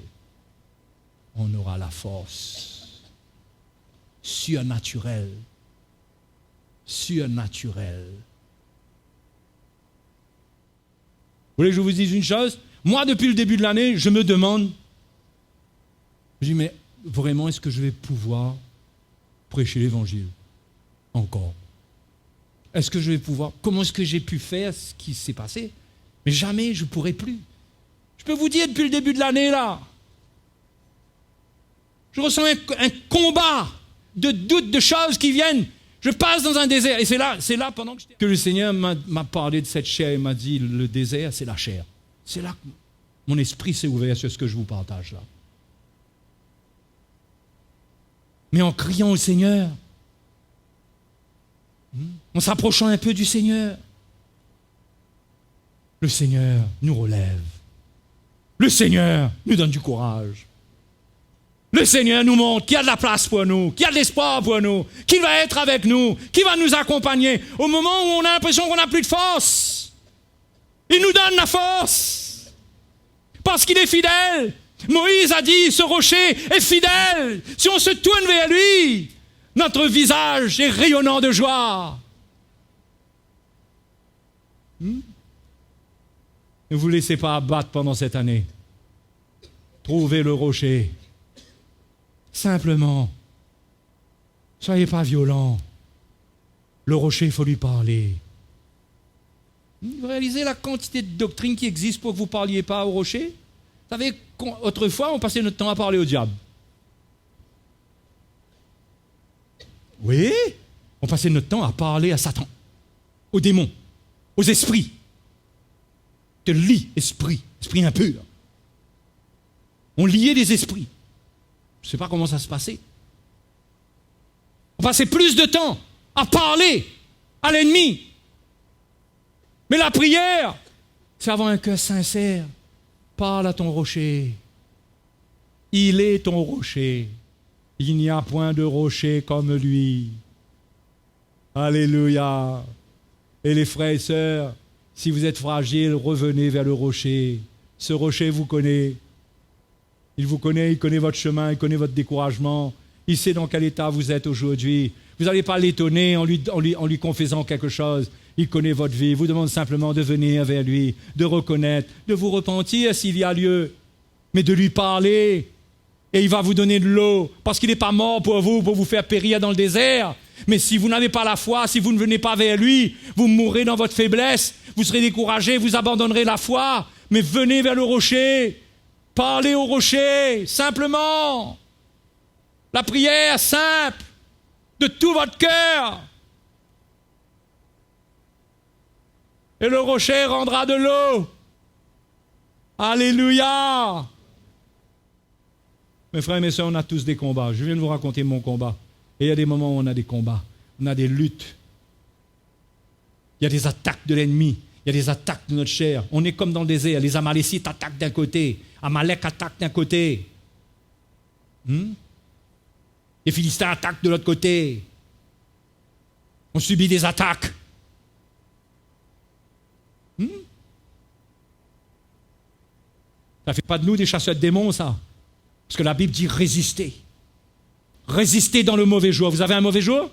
on aura la force surnaturelle. Surnaturelle. Vous voulez que je vous dise une chose? Moi, depuis le début de l'année, je me demande, je dis, mais vraiment, est-ce que je vais pouvoir prêcher l'évangile encore? Est-ce que je vais pouvoir? Comment est-ce que j'ai pu faire ce qui s'est passé? Mais jamais je ne pourrai plus. Je peux vous dire, depuis le début de l'année, là, je ressens un combat de doutes, de choses qui viennent. Je passe dans un désert. Et c'est là pendant que le Seigneur m'a parlé de cette chair. Il m'a dit, le désert, c'est la chair. C'est là que mon esprit s'est ouvert sur ce que je vous partage là. Mais en criant au Seigneur, en s'approchant un peu du Seigneur, le Seigneur nous relève. Le Seigneur nous donne du courage. Le Seigneur nous montre qu'il y a de la place pour nous, qu'il y a de l'espoir pour nous, qu'il va être avec nous, qu'il va nous accompagner. Au moment où on a l'impression qu'on n'a plus de force, il nous donne la force. Parce qu'il est fidèle. Moïse a dit, ce rocher est fidèle. Si on se tourne vers lui, notre visage est rayonnant de joie. Ne vous laissez pas abattre pendant cette année. Trouvez le rocher. Simplement, soyez pas violents. Le rocher, il faut lui parler. Vous réalisez la quantité de doctrines qui existent pour que vous ne parliez pas au rocher? Vous savez, autrefois, on passait notre temps à parler au diable. Oui, on passait notre temps à parler à Satan, aux démons, aux esprits. De lit, esprit impur. On liait des esprits. Je ne sais pas comment ça se passait. On passait plus de temps à parler à l'ennemi. Mais la prière, c'est avoir un cœur sincère. Parle à ton rocher. Il est ton rocher. Il n'y a point de rocher comme lui. Alléluia. Et les frères et sœurs, si vous êtes fragiles, revenez vers le rocher. Ce rocher vous connaît. Il vous connaît, il connaît votre chemin, il connaît votre découragement. Il sait dans quel état vous êtes aujourd'hui. Vous n'allez pas l'étonner en lui confessant quelque chose. Il connaît votre vie. Il vous demande simplement de venir vers lui, de reconnaître, de vous repentir s'il y a lieu, mais de lui parler. Et il va vous donner de l'eau, parce qu'il n'est pas mort pour vous faire périr dans le désert. Mais si vous n'avez pas la foi, si vous ne venez pas vers lui, vous mourrez dans votre faiblesse, vous serez découragé, vous abandonnerez la foi. Mais venez vers le rocher, parlez au rocher, simplement. La prière simple, de tout votre cœur. Et le rocher rendra de l'eau. Alléluia. Mes frères et mes sœurs, on a tous des combats. Je viens de vous raconter mon combat. Et il y a des moments où on a des combats. On a des luttes. Il y a des attaques de l'ennemi. Il y a des attaques de notre chair. On est comme dans le désert. Les Amalécites attaquent d'un côté. Amalek attaque d'un côté. Les Philistins attaquent de l'autre côté. On subit des attaques. Ça ne fait pas de nous des chasseurs de démons, ça. Parce que la Bible dit résister. Résister dans le mauvais jour. Vous avez un mauvais jour?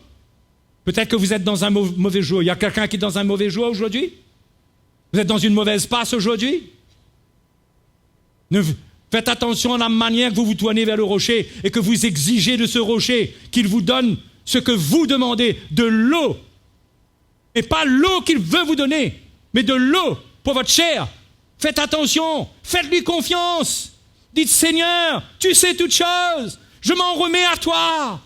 Peut-être que vous êtes dans un mauvais jour. Il y a quelqu'un qui est dans un mauvais jour aujourd'hui? Vous êtes dans une mauvaise passe aujourd'hui? Faites attention à la manière que vous vous tournez vers le rocher et que vous exigez de ce rocher qu'il vous donne ce que vous demandez, de l'eau. Et pas l'eau qu'il veut vous donner, mais de l'eau pour votre chair. Faites attention, faites-lui confiance. Dites, Seigneur, tu sais toutes choses, je m'en remets à toi.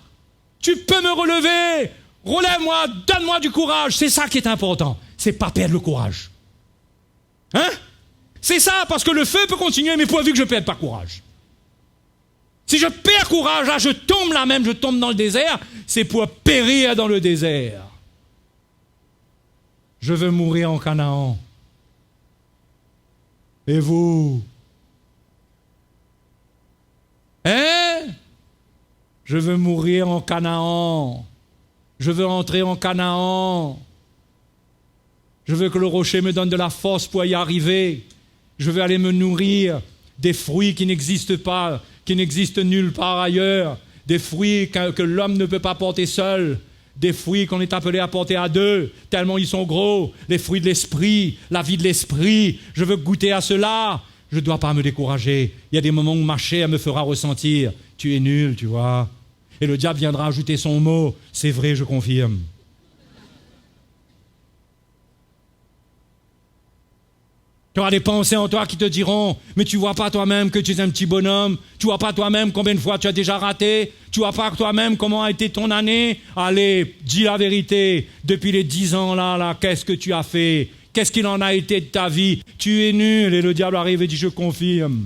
Tu peux me relever, relève-moi, donne-moi du courage. C'est ça qui est important, c'est pas perdre le courage. Hein? C'est ça, parce que le feu peut continuer, mais pourvu que je ne perde pas courage. Si je perds courage, là, je tombe dans le désert, c'est pour périr dans le désert. Je veux mourir en Canaan. Et vous? Hein? Je veux mourir en Canaan. Je veux entrer en Canaan. Je veux que le rocher me donne de la force pour y arriver. Je veux aller me nourrir des fruits qui n'existent pas, qui n'existent nulle part ailleurs. Des fruits que l'homme ne peut pas porter seul. Des fruits qu'on est appelé à porter à deux, tellement ils sont gros. Les fruits de l'esprit, la vie de l'esprit. Je veux goûter à cela. Je ne dois pas me décourager. Il y a des moments où ma chair me fera ressentir. Tu es nul, tu vois. Et le diable viendra ajouter son mot. C'est vrai, je confirme. Tu auras des pensées en toi qui te diront « Mais tu ne vois pas toi-même que tu es un petit bonhomme. Tu ne vois pas toi-même combien de fois tu as déjà raté. Tu ne vois pas toi-même comment a été ton année. Allez, dis la vérité. Depuis les 10 ans là, qu'est-ce que tu as fait? Qu'est-ce qu'il en a été de ta vie? Tu es nul. » Et le diable arrive et dit « Je confirme. »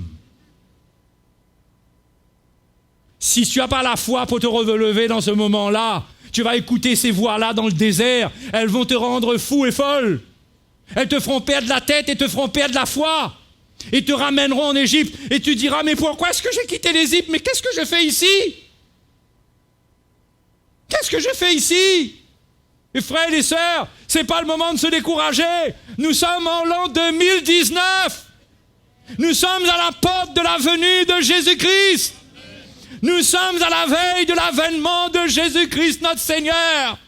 Si tu n'as pas la foi pour te relever dans ce moment-là, tu vas écouter ces voix-là dans le désert. Elles vont te rendre fou et folle. Elles te feront perdre la tête et te feront perdre la foi. Et te ramèneront en Égypte. Et tu diras, mais pourquoi est-ce que j'ai quitté l'Égypte? Mais qu'est-ce que je fais ici? Qu'est-ce que je fais ici? Les frères et les sœurs, ce n'est pas le moment de se décourager. Nous sommes en l'an 2019. Nous sommes à la porte de la venue de Jésus-Christ. Nous sommes à la veille de l'avènement de Jésus-Christ notre Seigneur.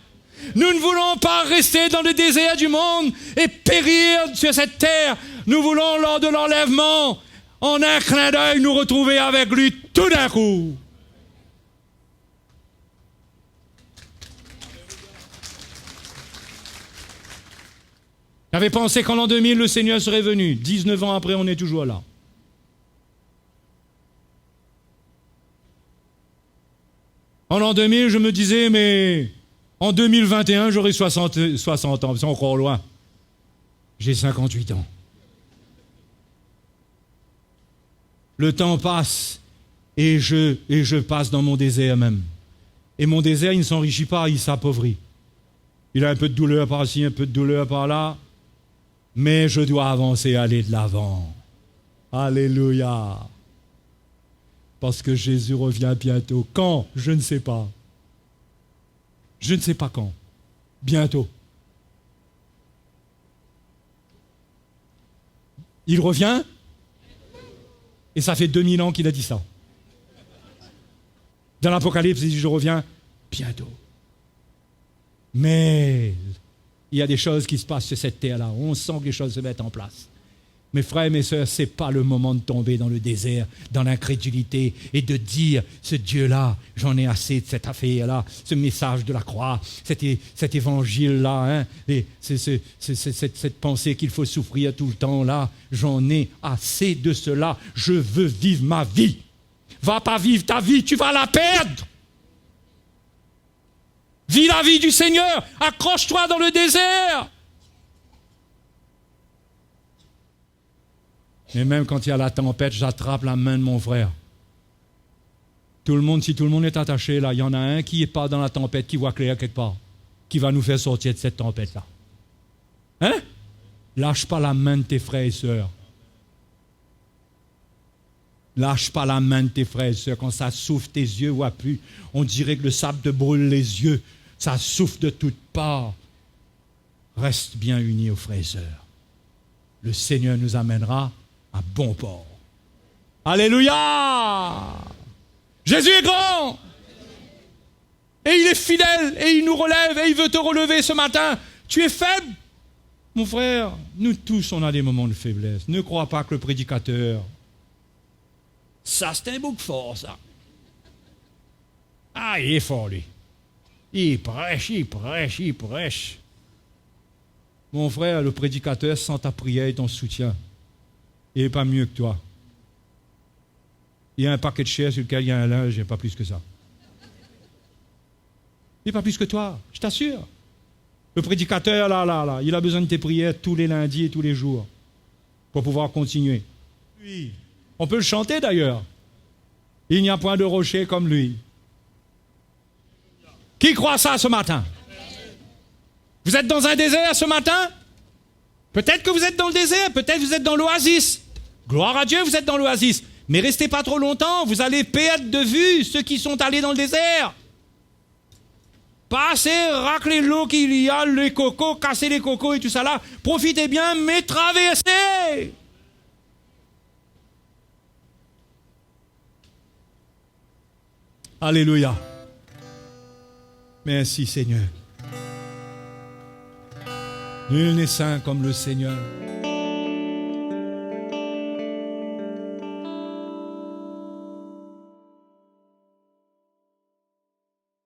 Nous ne voulons pas rester dans le désert du monde et périr sur cette terre. Nous voulons, lors de l'enlèvement, en un clin d'œil, nous retrouver avec lui tout d'un coup. J'avais pensé qu'en l'an 2000, le Seigneur serait venu. 19 ans après, on est toujours là. En l'an 2000, je me disais, mais en 2021, j'aurai 60 ans. C'est encore loin. J'ai 58 ans. Le temps passe et je passe dans mon désert même. Et mon désert, il ne s'enrichit pas, il s'appauvrit. Il a un peu de douleur par-ci, un peu de douleur par-là. Mais je dois avancer, aller de l'avant. Alléluia. Parce que Jésus revient bientôt. Quand? Je ne sais pas. Je ne sais pas quand. Bientôt. Il revient, et ça fait 2000 ans qu'il a dit ça. Dans l'Apocalypse, il dit, je reviens bientôt. Mais il y a des choses qui se passent sur cette terre-là. On sent que les choses se mettent en place. Mes frères et mes sœurs, ce n'est pas le moment de tomber dans le désert, dans l'incrédulité, et de dire, ce Dieu-là, j'en ai assez de cette affaire-là, ce message de la croix, cet évangile-là, hein, cette pensée qu'il faut souffrir tout le temps-là, j'en ai assez de cela, je veux vivre ma vie. Va pas vivre ta vie, tu vas la perdre. Vis la vie du Seigneur, accroche-toi dans le désert. Et même quand il y a la tempête, j'attrape la main de mon frère. Si tout le monde est attaché là, il y en a un qui n'est pas dans la tempête, qui voit clair quelque part, qui va nous faire sortir de cette tempête-là. Hein? Lâche pas la main de tes frères et sœurs. Lâche pas la main de tes frères et sœurs. Quand ça souffle, tes yeux ne voient plus. On dirait que le sable te brûle les yeux. Ça souffle de toutes parts. Reste bien unis aux frères et sœurs. Le Seigneur nous amènera à bon port. Alléluia! Jésus est grand! Et il est fidèle, et il nous relève, et il veut te relever ce matin. Tu es faible? Mon frère, nous tous, on a des moments de faiblesse. Ne crois pas que le prédicateur... Ça, c'est un bouc fort, ça. Ah, il est fort, lui. Il prêche. Mon frère, le prédicateur, sans ta prière et ton soutien, il n'est pas mieux que toi. Il y a un paquet de chairs sur lequel il y a un linge, il n'y a pas plus que ça. Il n'est pas plus que toi, je t'assure. Le prédicateur, là, il a besoin de tes prières tous les lundis et tous les jours pour pouvoir continuer. Oui. On peut le chanter d'ailleurs. Il n'y a point de rocher comme lui. Qui croit ça ce matin? Vous êtes dans un désert ce matin? Peut-être que vous êtes dans le désert, peut-être que vous êtes dans l'oasis. Gloire à Dieu, vous êtes dans l'oasis. Mais restez pas trop longtemps, vous allez perdre de vue ceux qui sont allés dans le désert. Passez, raclez l'eau qu'il y a, les cocos, cassez les cocos et tout ça là. Profitez bien, mais traversez. Alléluia. Merci Seigneur. Nul n'est saint comme le Seigneur.